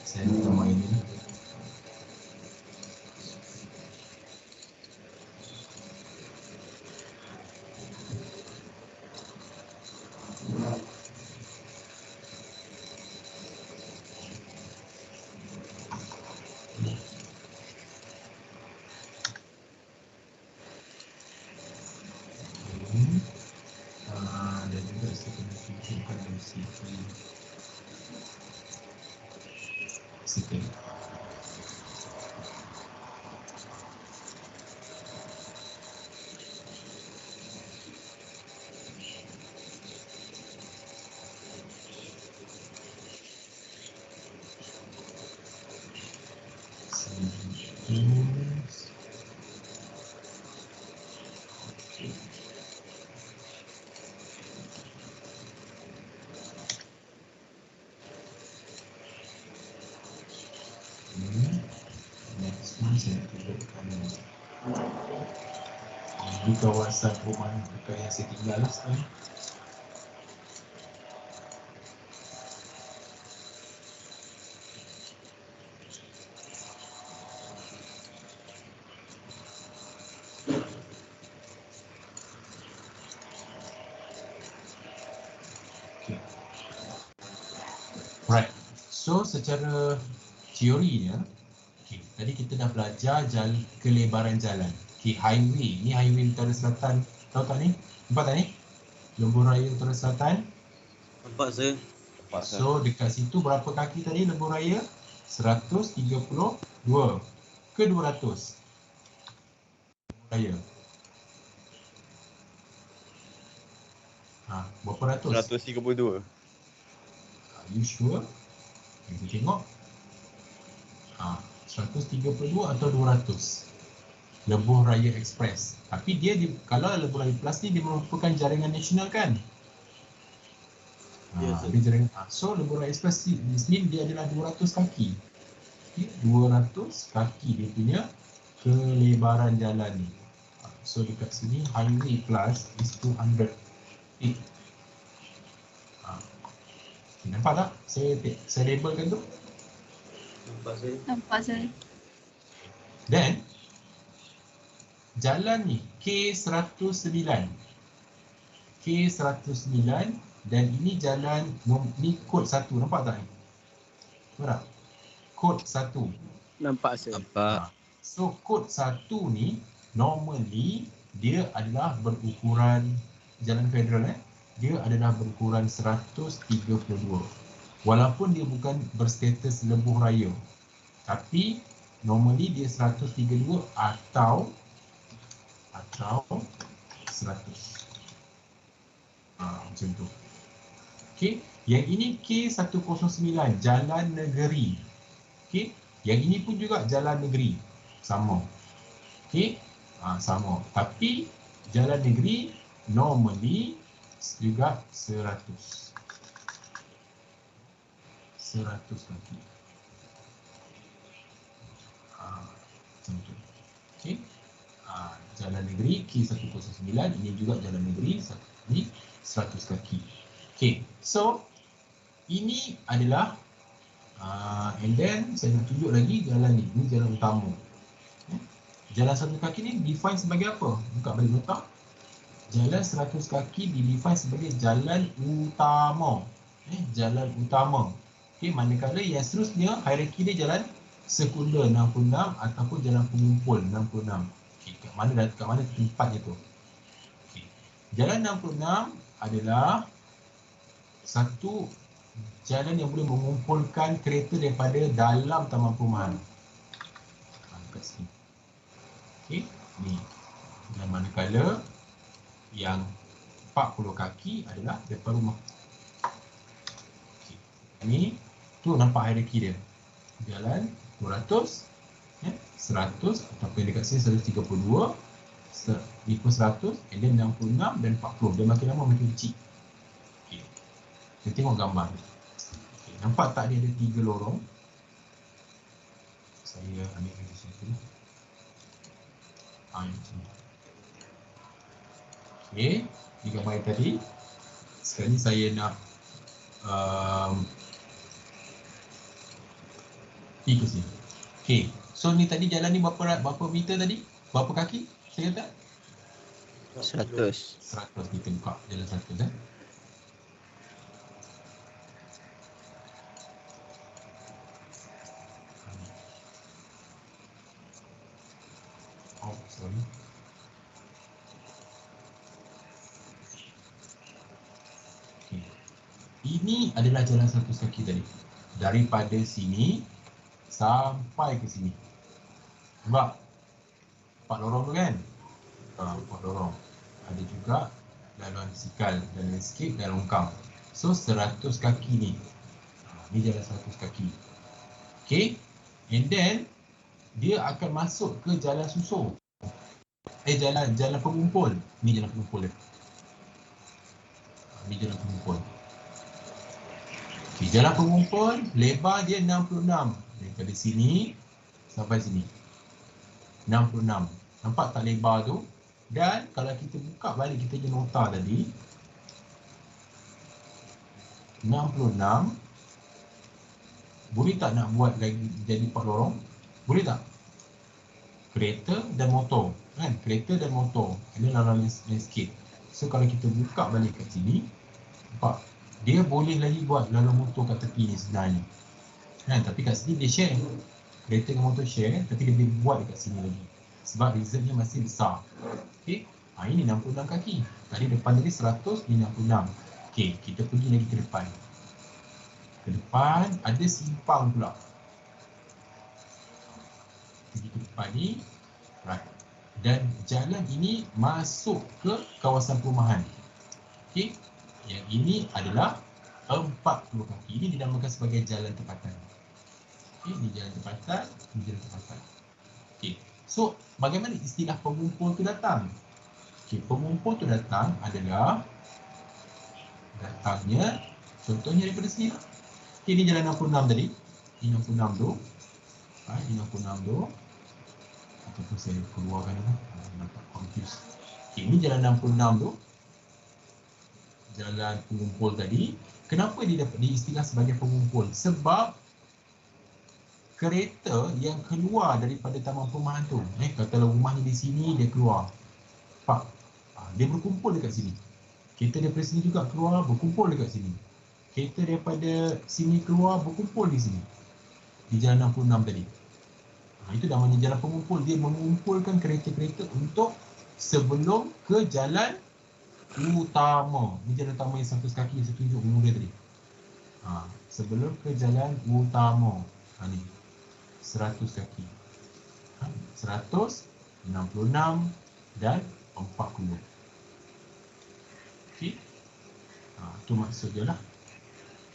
Saya nak main ni. Dan juga saya kena tunjukkan dari segi saya tunjukkan di kawasan rumah dekat yang saya tinggal sekarang. Right, so secara teorinya, tadi kita dah belajar kelebaran jalan. Okay, highway. Ni highway Utara Selatan. Tahu tak ni? Nampak tak ni? Lebuh Raya Utara Selatan. Nampak sir? Nampak sir. So dekat situ berapa kaki tadi Lebuh Raya? 132 ke 200? Lebuh Raya. Berapa ratus? 132. Are you sure? Kita tengok. 132 atau 200 Lebuh Raya Express. Tapi dia kalau Lebuh Raya Plus ni dia merupakan jaringan nasional kan? Dia jaringan. So Lebuh Raya Express ni dia adalah 200 kaki. Okay, 200 kaki dia punya kelebaran jalan ni. So dekat sini Highway Plus is 200 feet. Nampak tak? Saya labelkan tu. Nampak sir. Nampak sir. Dan jalan ni K109. K109 dan ini jalan ni kod 1. Nampak tak ni? Nampak? Kod 1. Nampak sir. Nampak. So kod 1 ni normally dia adalah berukuran jalan federal dia adalah berukuran 132. Walaupun dia bukan berstatus lebuh raya. Tapi normally dia 132 atau 100. Macam tu. Okey, yang ini K109 jalan negeri. Okey, yang ini pun juga jalan negeri. Sama. Okey, sama. Tapi jalan negeri normally juga 100 kaki. Macam tu. Okey. Jalan negeri K109, ini juga jalan negeri, ini 100 kaki. Okey, so ini adalah and then saya nak tunjuk lagi jalan ni. Ini jalan utama. Jalan 100 kaki ni define sebagai apa? Buka balik nota. Jalan 100 kaki di-define sebagai jalan utama. Jalan utama. Okey, manakala yang seterusnya hierarki dia jalan sekunder 66 ataupun jalan pengumpul 66. Okey, kat mana tempatnya tu? Okey. Jalan 66 adalah satu jalan yang boleh mengumpulkan kereta daripada dalam taman perumahan. Dekat sini. Okey, ni. Dan manakala yang 40 kaki adalah depan rumah. Okay. Ini tu nampak hierarki dia. Jalan 200, 100 ataupun dekat sini 132, ikut 100, and then 66 dan 40. Dia makin lama makin kecil. Okay. Kita tengok gambar ni. Okay. Nampak tak dia ada 3 lorong? Saya ambil dari sini. Macam ni. Okey, di gambar yang tadi. Sekarang ni saya nak pergi ke sini. Okey, so ni tadi jalan ni berapa meter tadi? Berapa kaki? Saya kata? 100. 100 kita buka jalan 100 Oh, sorry. Okay. Ini adalah jalan 100 kaki tadi. Daripada sini sampai ke sini. Nampak? 4 lorong tu kan? 4 lorong. Ada juga laluan basikal dan landscape dan longkang. So 100 kaki ni. Ni jalan 100 kaki. Okay. And then dia akan masuk ke jalan susun. Jalan pengumpul. Ni jalan pengumpul dia. Ni jalan pengumpul. Okay, jalan pengumpul lebar dia 66. Daripada sini sampai sini. 66. Nampak tak lebar tu? Dan kalau kita buka balik kita punya nota tadi 66. Boleh tak nak buat lagi jadi 4 lorong? Boleh tak? Kereta dan motor kan? Kereta dan motor. Ini laluan landscape. So kalau kita buka balik kat sini, nampak? Dia boleh lagi buat laluan motor kat tepi ni sebenarnya kan? Tapi kat sini dia share. Kereta dan motor share, tapi dia boleh buat dekat sini lagi. Sebab reserve-nya masih besar. Okay. Ini 66 kaki. Tadi depan tadi 100, ni 66. Okay, kita pergi lagi ke depan. Ke depan ada simpang pula. Pergi ke depan ni. Right. Dan jalan ini masuk ke kawasan perumahan. Okay. Yang ini adalah 40 kaki. Ini dinamakan sebagai jalan tempatan. Okay, ini jalan tempatan, ini jalan tempatan. Okay. So, bagaimana istilah pengumpul tu datang? Okay, pengumpul tu datang adalah datangnya, contohnya daripada sini. Okay, ini jalan 66 tadi. Ini 66 tu. Ini 66 tu. Ataupun saya keluarkan ni. Nampak confused. Okay, ini jalan 66 tu. Jalan pengumpul tadi. Kenapa dia dapat diistilah sebagai pengumpul? Sebab kereta yang keluar daripada taman perumahan tu. Katalah rumahnya di sini, dia keluar. Pak, dia berkumpul dekat sini. Kereta daripada sini juga keluar, berkumpul dekat sini. Kereta daripada sini keluar, berkumpul di sini. Di jalan 66 tadi. Itu namanya jalan pengumpul. Dia mengumpulkan kereta-kereta untuk sebelum ke jalan utama. Ini jalan utama yang 100 kaki yang saya tunjuk mulia tadi. Sebelum ke jalan utama. Ni 100 kaki. 100, 66 dan 40. Okey. Itu maksud dia lah.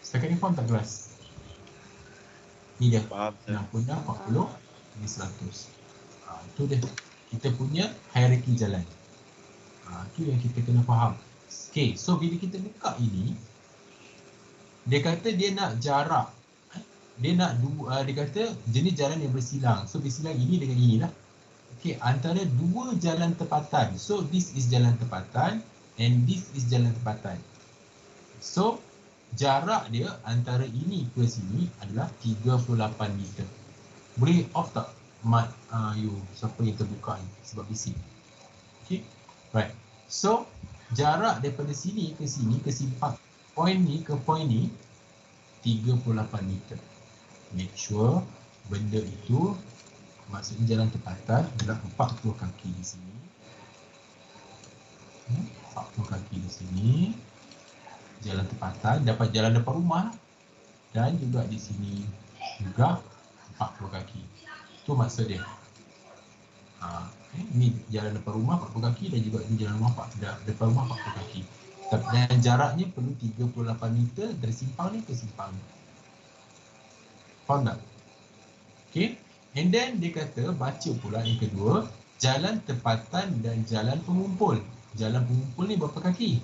Setakat ni faham tak kelas? Ni dia. Faham. 66, 40, ni 100. Itu dia. Kita punya hierarki jalan. Itu yang kita kena faham. Okay, so bila kita buka ini, dia kata dia nak jarak. Dia nak dia kata jenis jalan yang bersilang. So bersilang ini dengan ini lah. Okay, antara dua jalan tempatan. So this is jalan tempatan and this is jalan tempatan. So jarak dia antara ini ke sini adalah 38 meter. Boleh off tak mat siapa yang terbuka ni sebab bising. Okay, right. So jarak daripada sini ke simpang point ni ke point ni 38 meter. Make sure benda itu maksudnya jalan tempatan adalah 40 kaki di sini. 40 kaki di sini. Jalan tempatan dapat jalan depan rumah dan juga di sini juga 40 kaki. Itu maksud dia. Ini jalan depan rumah 40 kaki dan juga ini jalan rumah depan rumah 40 kaki. Dan jaraknya perlu 38 meter dari simpang ni ke simpang ni. Faham tak? Okay. And then dia kata baca pula yang kedua, jalan tempatan dan jalan pengumpul. Jalan pengumpul ni berapa kaki?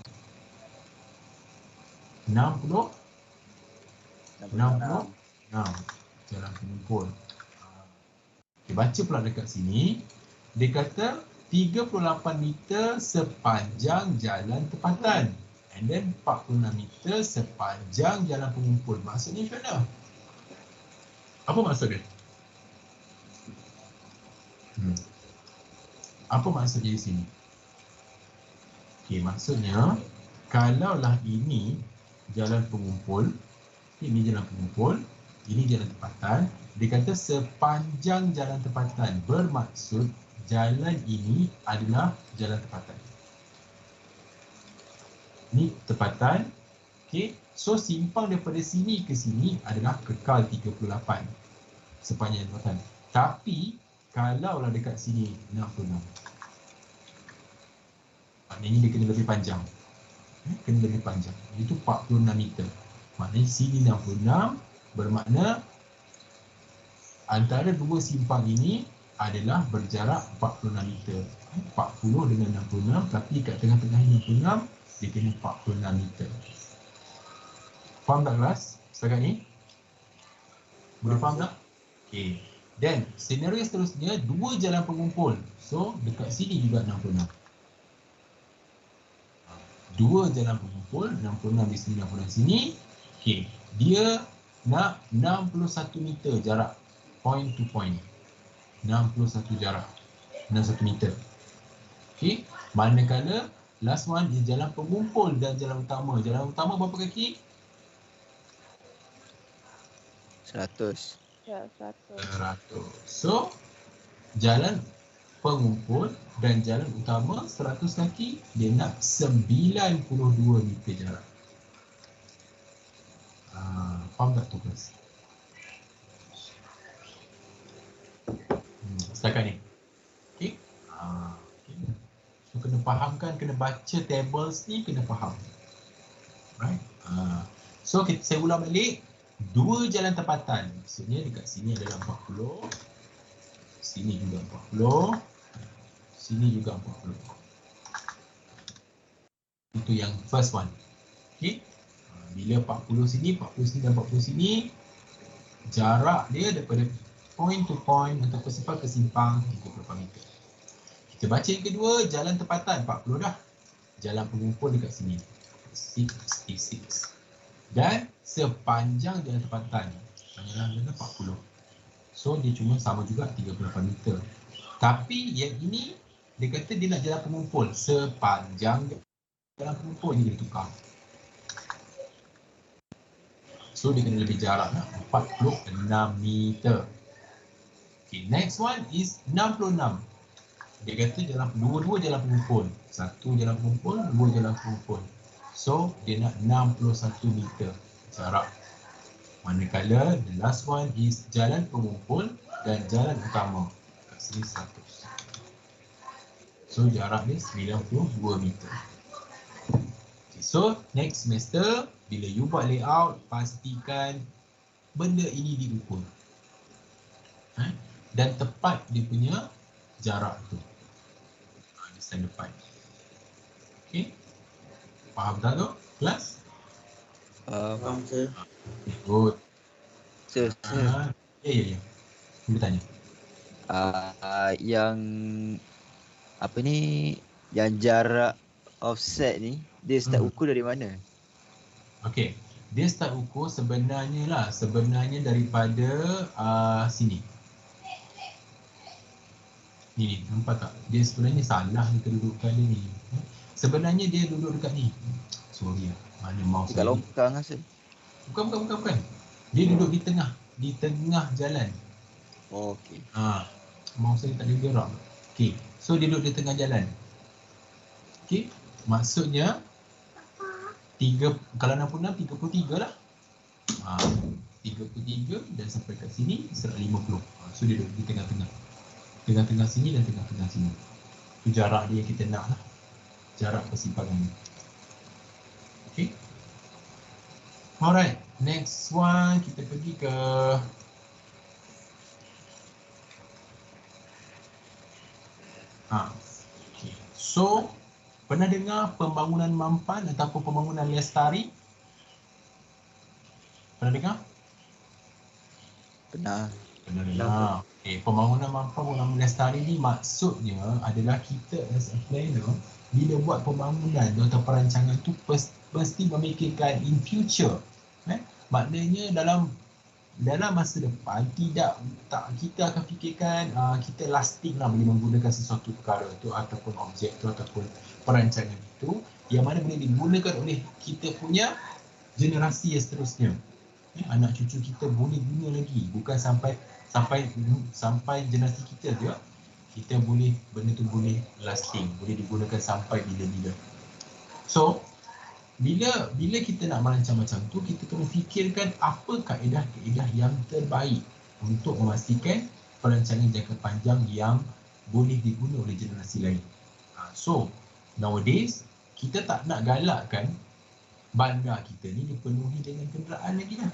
60. Jalan pengumpul. Okay, baca pula dekat sini. Dia kata 38 meter sepanjang jalan tempatan. And then 46 meter sepanjang jalan pengumpul. Maksudnya macam mana? Apa maksud dia? Apa maksudnya di sini? Okay, maksudnya kalaulah ini jalan pengumpul, ini jalan pengumpul, ini jalan tempatan, dia kata sepanjang jalan tempatan, bermaksud jalan ini adalah jalan tempatan. Ini tempatan. Okay, so simpang daripada sini ke sini adalah kekal 38 sepanjang tempatan. Tapi kalaulah dekat sini 66, maknanya dia kena lebih panjang. Kena lebih panjang. Itu 46 meter. Maknanya sini 66 bermakna antara dua simpang ini adalah berjarak 46 meter. 40 dengan 66, tapi kat tengah-tengah 66 dia kena 46 meter. Faham tak kelas setakat ni? Boleh faham tak? Okay. Dan senario seterusnya dua jalan pengumpul. So dekat sini juga 66. Dua jalan pengumpul, 66 di sini, 66 di sini. Okay. Dia nak 61 meter jarak point to point. 61 jarak. 61 meter. Okay. Manakala last one is jalan pengumpul dan jalan utama. Jalan utama berapa kaki? 100. Ya, 100. 100. So, jalan pengumpul dan jalan utama 100 kaki, dia nak 92 meter jarak. Faham tak tu guys? Setakat ni. Okay? Okay. So, kena fahamkan, kena baca tables ni, kena faham. Right? So, saya ulang balik. Dua jalan tempatan. Maksudnya dekat sini adalah 40. Sini juga 40. Sini juga 40. Itu yang first one. Okay. Bila 40 sini, 40 sini dan 40 sini, jarak dia daripada point to point atau simpang ke simpang 38 meter. Kita baca yang kedua, jalan tempatan 40 dah. Jalan pengumpul dekat sini 66. Dan sepanjang jalan tempatan, panjang jalan 40. So dia cuma sama juga 38 meter. Tapi yang ini dia kata dia nak jalan pengumpul sepanjang jalan pengumpul ni dia tukar. So dia kena lebih jarak lah, 46 meter. Okay, next one is 66. Dia kata dua-dua jalan pengumpul. Satu jalan pengumpul, dua jalan pengumpul. So dia nak 61 meter jarak. Manakala the last one is jalan pengumpul dan jalan utama. Kat sini 100. So jarak dia 92 meter. Okay, so next semester bila you buat layout, pastikan benda ini diukur. Dan tepat dia punya jarak tu. Di stand depan. Okay. Faham tak tu? Kelas? Faham sir. Good. Sir, Ya. Cuba tanya. yang apa ni, yang jarak offset ni dia start ukur dari mana? Okay. Dia start ukur sebenarnya daripada sini. Ni, nampak tak? Dia sebenarnya salah ni kedudukan dia ni. Sebenarnya dia duduk dekat ni. Sorry lah. Mana mouse Dekat longkang lah sir. Bukan. Dia duduk di tengah jalan. Oh, okey. Mouse saya tak ada gerak. Okay. So dia duduk di tengah jalan. Okay. Maksudnya kalau 66, 33 lah. 33 dan sampai kat sini 150. So dia duduk di tengah-tengah. Tengah-tengah sini dan tengah-tengah sini. Itu jarak dia yang kita nak lah. Jarak persimpangan ni. Okay. Alright. Next one kita pergi ke okay. So pernah dengar pembangunan mampan ataupun pembangunan lestari? Pernah dengar? Pernah. Pernah dengar. Okay, pembangunan mampan, pembangunan lestari ni maksudnya adalah kita as a planner bila buat pembangunan atau perancangan tu mesti memikirkan in future. Maknanya dalam masa depan kita akan fikirkan kita lasting lah boleh menggunakan sesuatu perkara tu ataupun objek tu ataupun perancangan itu yang mana boleh digunakan oleh kita punya generasi yang seterusnya. Anak cucu kita boleh guna lagi, bukan sampai generasi kita je. Kita boleh, benda tu boleh lasting, boleh digunakan sampai bila-bila. So bila kita nak merancang macam tu, kita kena fikirkan apa kaedah-kaedah yang terbaik untuk memastikan perancangan jangka panjang yang boleh diguna oleh generasi lain. So nowadays kita tak nak galakkan bandar kita ni dipenuhi dengan kenderaan lagi lah.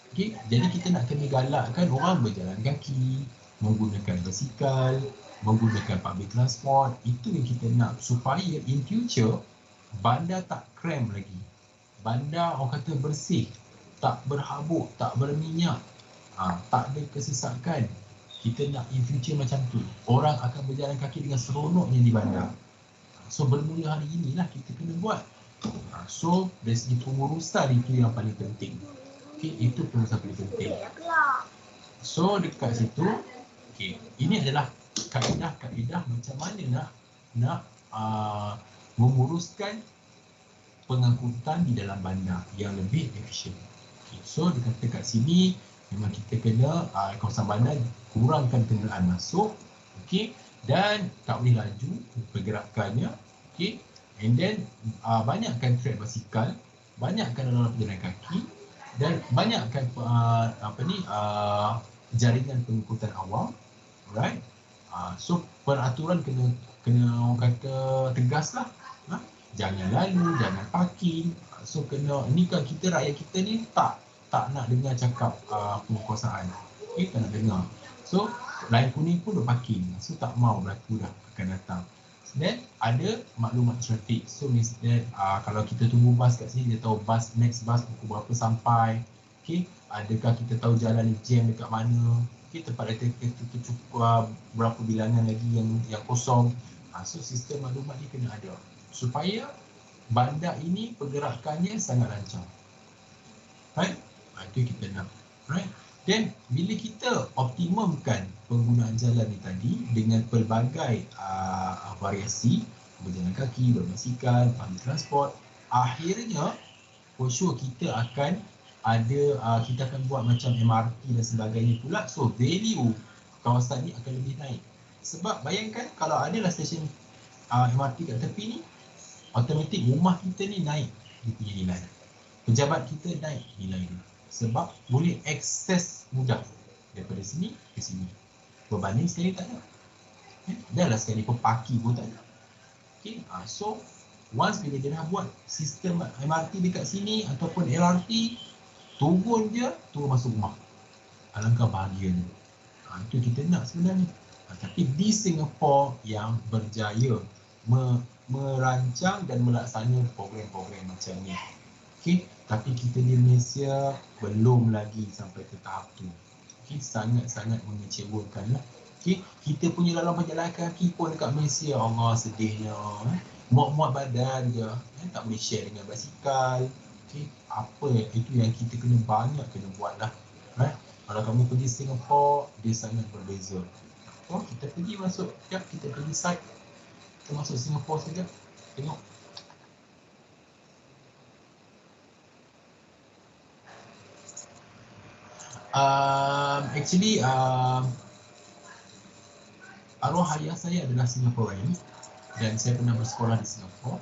Okay? Jadi kita nak kena galakkan orang berjalan kaki, menggunakan basikal, menggunakan public transport. Itu yang kita nak supaya in future bandar tak cram lagi. Bandar orang kata bersih, tak berhabuk, tak berminyak, tak ada kesesakan. Kita nak in future macam tu. Orang akan berjalan kaki dengan seronoknya di bandar. So bermula hari inilah kita kena buat. So dari segi pengurusan itu yang paling penting. Okay, itu pengurusan paling penting. So dekat situ, okay, ini adalah kaedah-kaedah macam mana nak menguruskan pengangkutan di dalam bandar yang lebih efisien. Okay, so dikata kat sini memang kita kena kawasan bandar kurangkan kenderaan masuk, okay, dan tak boleh laju pergerakannya, okay, and then banyakkan trek basikal, banyakkan orang berjalan kaki dan banyakkan jaringan pengangkutan awam, alright. So peraturan kena orang kata tegas lah. Jangan lalu, jangan parking. So kena, ni kan kita rakyat kita ni tak nak dengar cakap penguasaan. Okay, tak nak dengar. So line kuning pun dah parking. So tak mau berlaku dah akan datang. Then ada maklumat trafik. So misalnya kalau kita tunggu bas kat sini, dia tahu next bus pukul berapa sampai. Okay, adakah kita tahu jalan jam dekat mana. Okay, tempat kita cukup berapa bilangan lagi yang kosong. So sistem maklumat ni kena ada supaya bandar ini pergerakannya sangat lancar. Right? Itu kita nak. Right? Dan bila kita optimumkan penggunaan jalan ni tadi dengan pelbagai variasi, berjalan kaki, berbasikal, public transport, akhirnya for sure kita akan ada, kita akan buat macam MRT dan sebagainya pula. So value kawasan ni akan lebih naik. Sebab bayangkan kalau adalah stesen MRT kat tepi ni, automatik rumah kita ni naik dia punya nilai. Pejabat kita naik nilai dia. Sebab boleh akses mudah daripada sini ke sini. Berbanding sekali tak ada. Dah lah sekali pun parking pun tak ada. Okay. So once bila dia dah buat sistem MRT dekat sini ataupun LRT, turun masuk rumah. Alangkah bahagianya. Itu kita nak sebenarnya. Tapi di Singapura yang berjaya merancang dan melaksanakan program-program macam ni. Okay. Tapi kita di Malaysia belum lagi sampai ke tahap tu. Okay. Sangat-sangat mengecewakan lah. Okay. Kita punya dalam perjalanan kaki pun dekat Malaysia, Allah sedihnya. Muat-muat badan je. Tak boleh share dengan basikal. Okay. Apa itu yang kita kena buat lah. Kalau kamu pergi Singapura, dia sangat berbeza. Oh, kita pergi masuk, kita pergi site. Kita masuk Singapura saja. Tengok. Actually, arwah ayah saya adalah Singaporean dan saya pernah bersekolah di Singapura.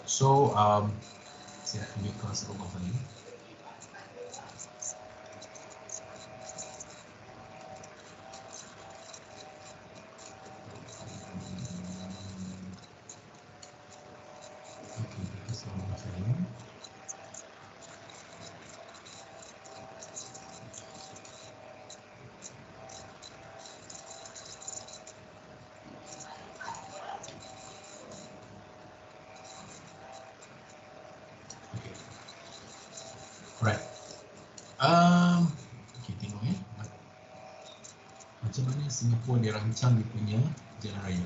Saya nak tunjukkan rumah saya. Tengok macam mana Singapura dia rancang dia punya jalan raya.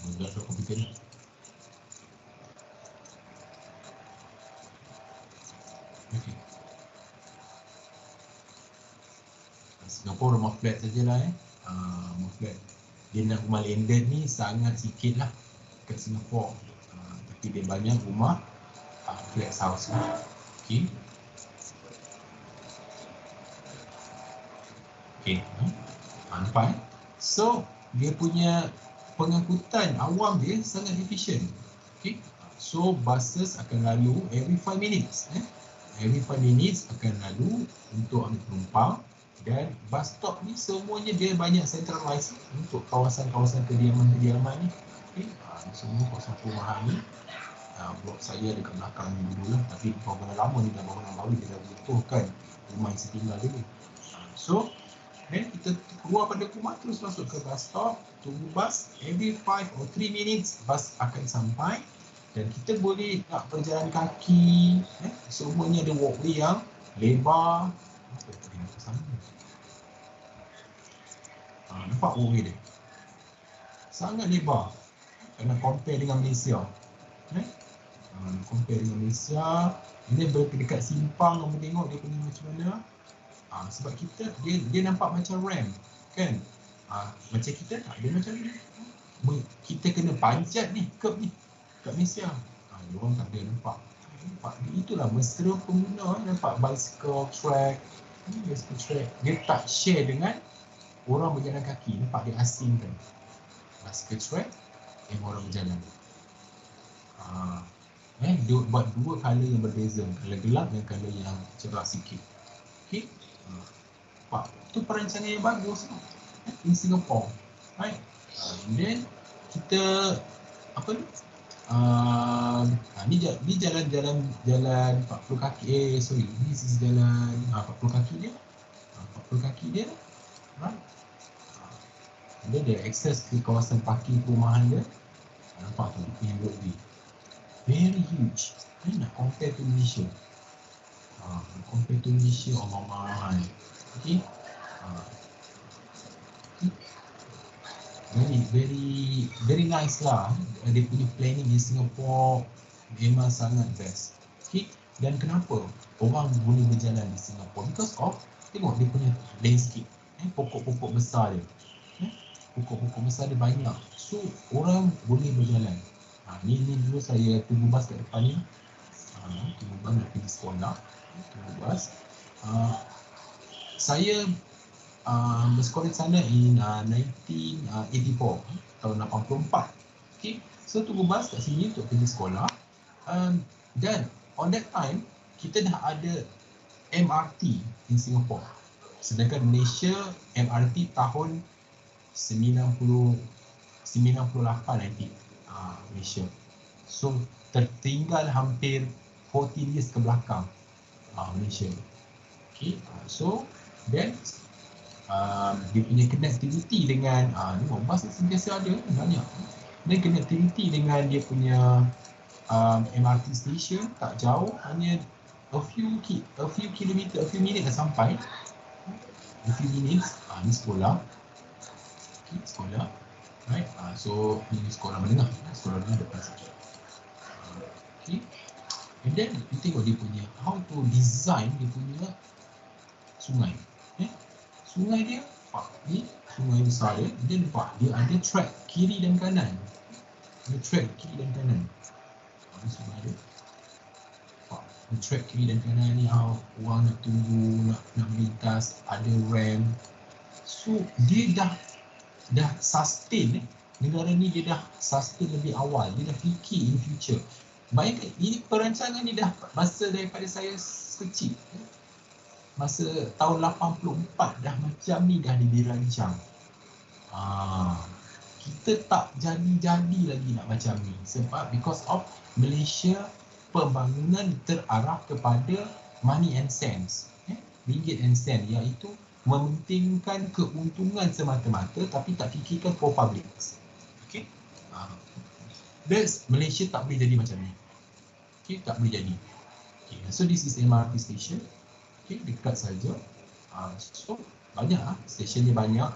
Mudah komputer ni. Singapura rumah flat sajalah rumah flat. Dia nak rumah landed ni sangat sikit lah kat Singapura. Tapi dia banyak rumah flat house lah. Okay. Okay. Nampak. So dia punya pengangkutan awam dia sangat efisien. Okay. So buses akan lalu every 5 minutes. Every 5 minutes akan lalu untuk ambil penumpang. Dan bus stop ni semuanya dia banyak centralized untuk kawasan-kawasan kediaman ni. Okay. Semua kawasan perumahan ni. Blok saya dekat belakang ni dulu lah. Tapi bangunan lama ni dah bangunan baru, dia dah butuhkan rumah yang setinggal dulu. So, then kita keluar pada rumah terus masuk ke bus stop, tunggu bus, every 5 or 3 minutes bus akan sampai dan kita boleh nak berjalan kaki. Semuanya ada walkway yang lebar. Nampak walkway dia sangat lebar kena compare dengan Malaysia. Compare dengan Malaysia, ini dekat simpang kamu tengok dia punya macam mana. Sebab kita dia nampak macam ramp kan. Macam kita tak ada macam ni. Kita kena panjat ni curb ni kat Malaysia. Dia orang tak ada nampak. Itulah mesra pengguna. Nampak bicycle track. Bicycle track dia tak share dengan orang berjalan kaki. Nampak dia asingkan. Bicycle track yang orang berjalan. Dia buat dua colour yang berbeza, colour gelap dan colour yang cerah sikit. Okay. Nampak? Itu perancangan yang bagus in Singapore. Right? Then kita apa ni? Ni jalan 40 kaki. Ni sisi jalan 40 kaki dia. 40 kaki dia. Right? Dia ada akses ke kawasan parking perumahan dia. Nampak tu punya roadway. Very huge. Ni nak compare to Malaysia. Compare to Malaysia, Allah mahal. Okay. Very nice lah. Dia punya planning di Singapore memang sangat best. Okay. Dan kenapa orang boleh berjalan di Singapore? Because of, tengok dia punya landscape. Pokok-pokok besar dia. Pokok-pokok besar dia banyak. So orang boleh berjalan. Ni dulu saya tunggu bas kat depan ni. Tunggu bas nak pergi sekolah. Tunggu bas. Saya bersekolah di sana in 1984, tahun 84. Okay. So tunggu bas kat sini untuk pergi sekolah. Dan on that time kita dah ada MRT in Singapore. Sedangkan Malaysia MRT tahun 98 nanti Malaysia. So tertinggal hampir 14 years ke belakang Malaysia. Okay. So then dia punya connectivity dengan bas sentiasa ada banyak. Dan connectivity dengan dia punya MRT station tak jauh, hanya a few kilometer, a few minutes dah sampai. A few minutes. Ni sekolah. Okay, sekolah. Right. So ni sekolah menengah. Sekolah menengah depan sikit. Okay. And then kita tengok dia punya how to design dia punya sungai. Sungai dia, ni sungai besar dia, dia nampak dia ada track kiri dan kanan. Ada track kiri dan kanan. Ni sungai dia. Ada track kiri dan kanan ni, how orang nak tunggu, nak melintas, ada ramp. So dia dah sustain, negara ni dia dah sustain lebih awal, dia dah fikir in future. Bayangkan, ini perancangan ni dah masa daripada saya kecil. Masa tahun 84 dah macam ni dah dirancang. Kita tak jadi lagi nak macam ni. Sebab because of Malaysia, pembangunan terarah kepada money and cents. Ringgit and cent, iaitu mementingkan keuntungan semata-mata tapi tak fikirkan for public. Okay. That's Malaysia tak boleh jadi macam ni. Okay, tak boleh jadi. Okay. So this is MRT station. Okay, dekat saja. So banyak stesen ni banyak.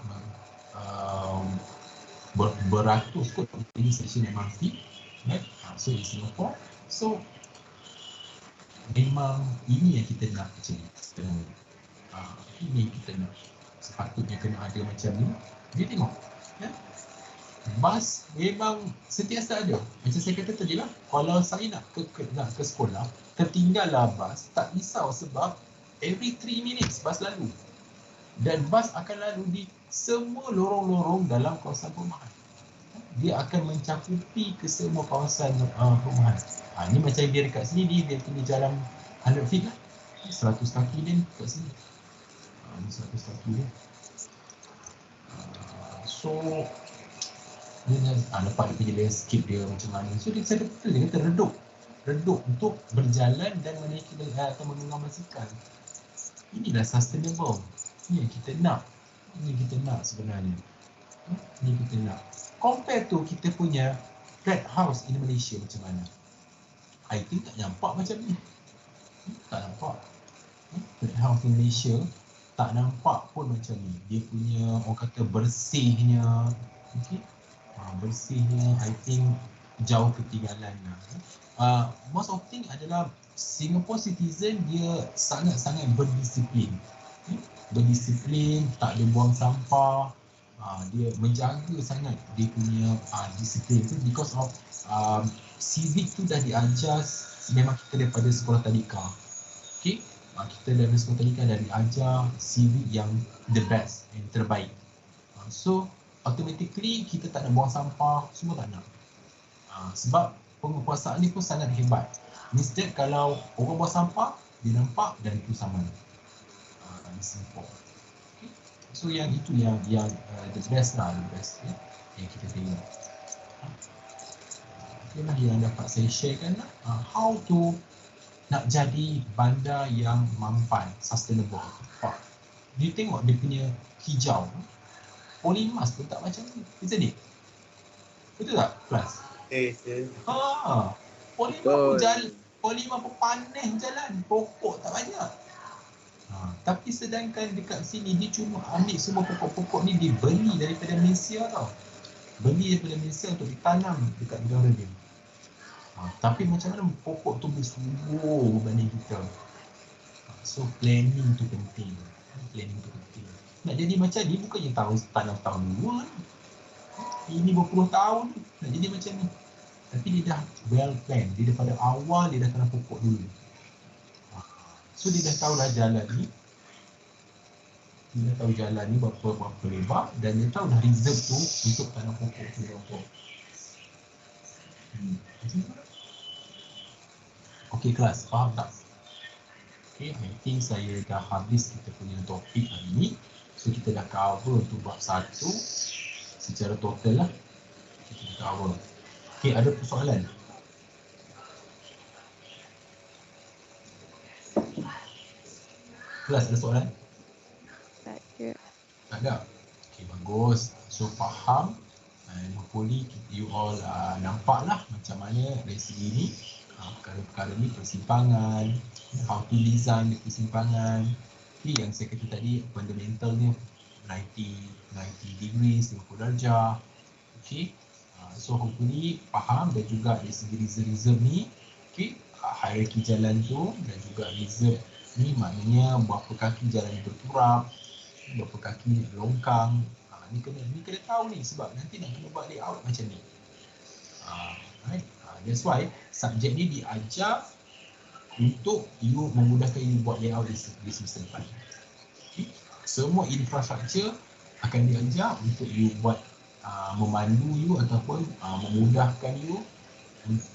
Beratus kot ini stesen MRT. Right? So in Singapore. So memang ini yang kita nak macam ni. Ini yang kita nak. Sepatutnya kena ada macam ni. Dia tengok. Bas memang sentiasa ada. Macam saya kata tadi lah. Kalau saya nak ke sekolah, tertinggallah bas. Tak risau sebab every 3 minutes bas lalu. Dan bas akan lalu di semua lorong-lorong dalam kawasan perumahan. Dia akan mencakupi ke semua kawasan perumahan. Ni macam dia dekat sini, dia punya jalan 100 feet lah. 100 kaki dia dekat sini. Ni 100 kaki dia. So dia nampak dia punya landscape dia macam mana. So dia kata redup untuk berjalan dan menaiki atau menunggang basikal. Inilah sustainable. Ini yang kita nak. Ini yang kita nak sebenarnya. Ini yang kita nak. Compare tu kita punya flat house in Malaysia macam mana? I think tak nampak macam ni. Tak nampak. Flat house in Malaysia tak nampak pun macam ni. Dia punya orang kata bersihnya. Okay. Bersihnya I think jauh ketinggalan lah. Most of thing adalah Singapore citizen dia sangat-sangat berdisiplin. Berdisiplin, tak ada buang sampah. Dia menjaga sangat dia punya disiplin tu because of civic tu dah diajar memang kita daripada sekolah tadika. Okay? Kita daripada sekolah tadika dah diajar civic yang the best, yang terbaik. So automatically kita tak nak buang sampah, semua tak nak. Sebab penguasaan ni pun sangat hebat. Instead kalau orang buang sampah, dia nampak dan itu sama. Di Singapore. Okay. So yang itu yang the best lah, the best yang kita tengok. Itulah yang dapat saya sharekan lah. How to nak jadi bandar yang mampan, sustainable. Dia tengok dia punya hijau. Polimas pun tak macam ni. Isn't it? Betul tak, Kelas? Betul. Polimas pun Kuala Lumpur panas jalan, pokok tak banyak. Tapi sedangkan dekat sini dia cuma ambil semua pokok-pokok ni dia beli daripada Malaysia tau. Beli daripada Malaysia untuk ditanam dekat negara dia. Tapi macam mana pokok tu bersubur berbanding kita. So planning tu penting. Planning tu penting. Nak jadi macam ni bukannya tanam tahun 2 ni. Ini berpuluh tahun nak jadi macam ni. Tapi dia dah well plan. Dia daripada awal dia dah tanam pokok dulu. So dia dah tahulah jalan ni. Dia dah tahu jalan ni berapa lebar dan dia tahu dah reserve tu untuk tanam pokok tu. Okey kelas, faham tak? Okay, I think saya dah habis kita punya topik hari ni. So kita dah cover untuk bab 1 secara total lah. Kita dah cover. Okay, ada persoalan? Kelas ada soalan? Tak ada. Tak ada? Okay, bagus. So faham. And hopefully you all nampak lah macam mana dari segi ni perkara-perkara ni persimpangan, how to design the persimpangan. Okay, yang saya kata tadi fundamentalnya 90 degrees, 50 darjah. Okay, so hopefully faham dan juga dari segi reserve ni, okay, hierarki jalan tu dan juga reserve ni maknanya berapa kaki jalan berturap, berapa kaki longkang. Ni kena tahu ni sebab nanti nak kena buat layout macam ni. Right? That's why subjek ni diajar untuk you memudahkan you buat layout di semester depan. Okay? Semua infrastruktur akan diajar untuk you buat memandu you ataupun memudahkan you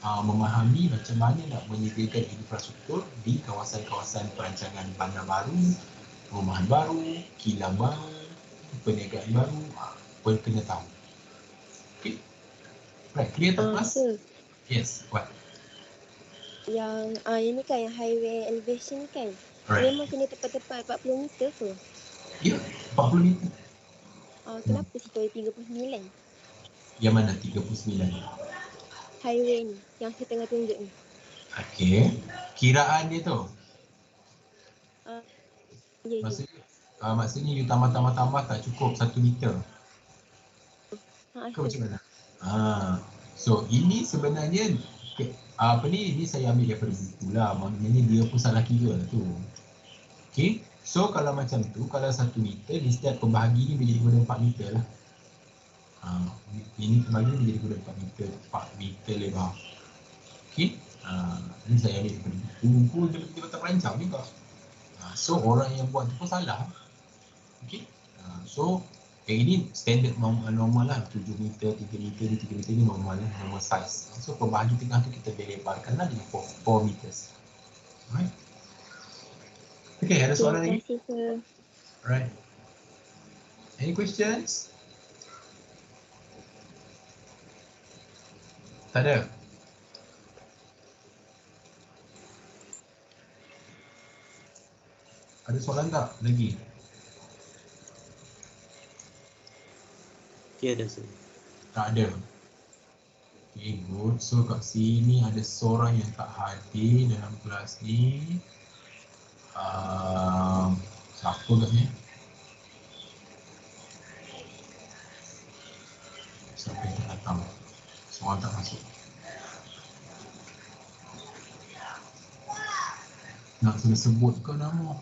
memahami macam mana nak menyediakan infrastruktur di kawasan-kawasan perancangan bandar baru, perumahan baru, kilang baru, perniagaan baru, pun kena tahu. Okay. Right, clear tak kelas? Yes, what? Yang ini kan yang highway elevation kan. Right. Memang kena tepat-tepat 40 meter ke? Ya, 40 meter. Kenapa situ 39? Yang mana 39? Highway ni, yang saya tengah tunjuk ni. Okay. Kiraan dia tu? Ya. Maksudnya you tambah tak cukup 1 meter. Ke macam mana? So ini sebenarnya ini saya ambil daripada buku lah. Maknanya dia pun salah kira lah tu. Okay. So kalau macam tu, kalau 1 meter, di setiap pembahagi ni dia jadi guna 4 meter lah. Ini pembahagi ni jadi guna 4 meter lebar. Okay. Ini saya ambil daripada buku dia betul perancang juga. So orang yang buat tu pun salah. Okay. So yang ini standard normal lah, 7 meter, 3 meter, 3 meter ni normal lah, normal size. So pembahagi tengah tu kita lebarkan lah dengan 4 meters. Alright. Okay, ada soalan lagi? Terima kasih. Alright. Any questions? Tak ada? Ada soalan tak lagi? Tiada sir. Tak ada. Okay, good. So kat sini ada seorang yang tak hadir dalam kelas ni. Siapa kat ni? Siapa yang tak datang? Seorang tak masuk. Nak kena sebut ke nama?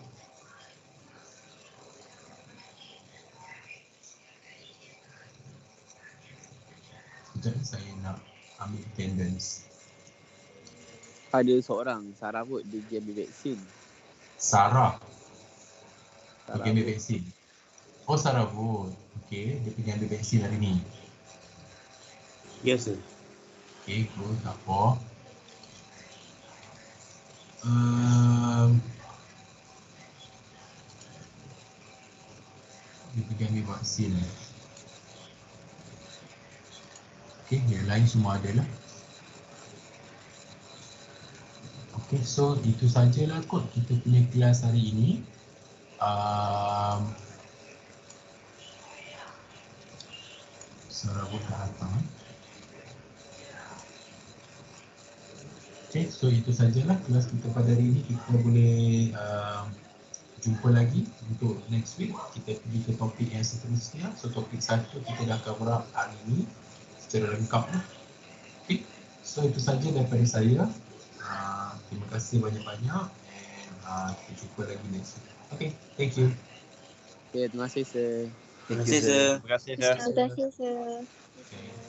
Sekejap ni saya nak ambil attendance. Ada seorang, Sarah Wood, dia pergi ambil vaksin. Sarah Sarah pergi ambil Wood. vaksin. Oh, Sarah Wood. Okay, dia pergi ambil vaksin hari ni. Yes sir. Okay, good. Tak apa. Dia pergi ambil vaksin. Okay, yang lain semua ada lah. Okay, so itu sajalah kot kita punya kelas hari ini. Sarah Wood dah datang. Okay, so itu sajalah kelas kita pada hari ini. Kita boleh jumpa lagi untuk next week. Kita pergi ke topik yang seterusnya. So topik 1 kita dah cover up hari ini secara lengkap lah. Okay, so itu saja daripada saya. Terima kasih banyak-banyak and kita jumpa lagi next week. Okay, thank you. Okay, terima kasih sir. Terima kasih, sir. Terima kasih, sir. Terima kasih, sir. Okay.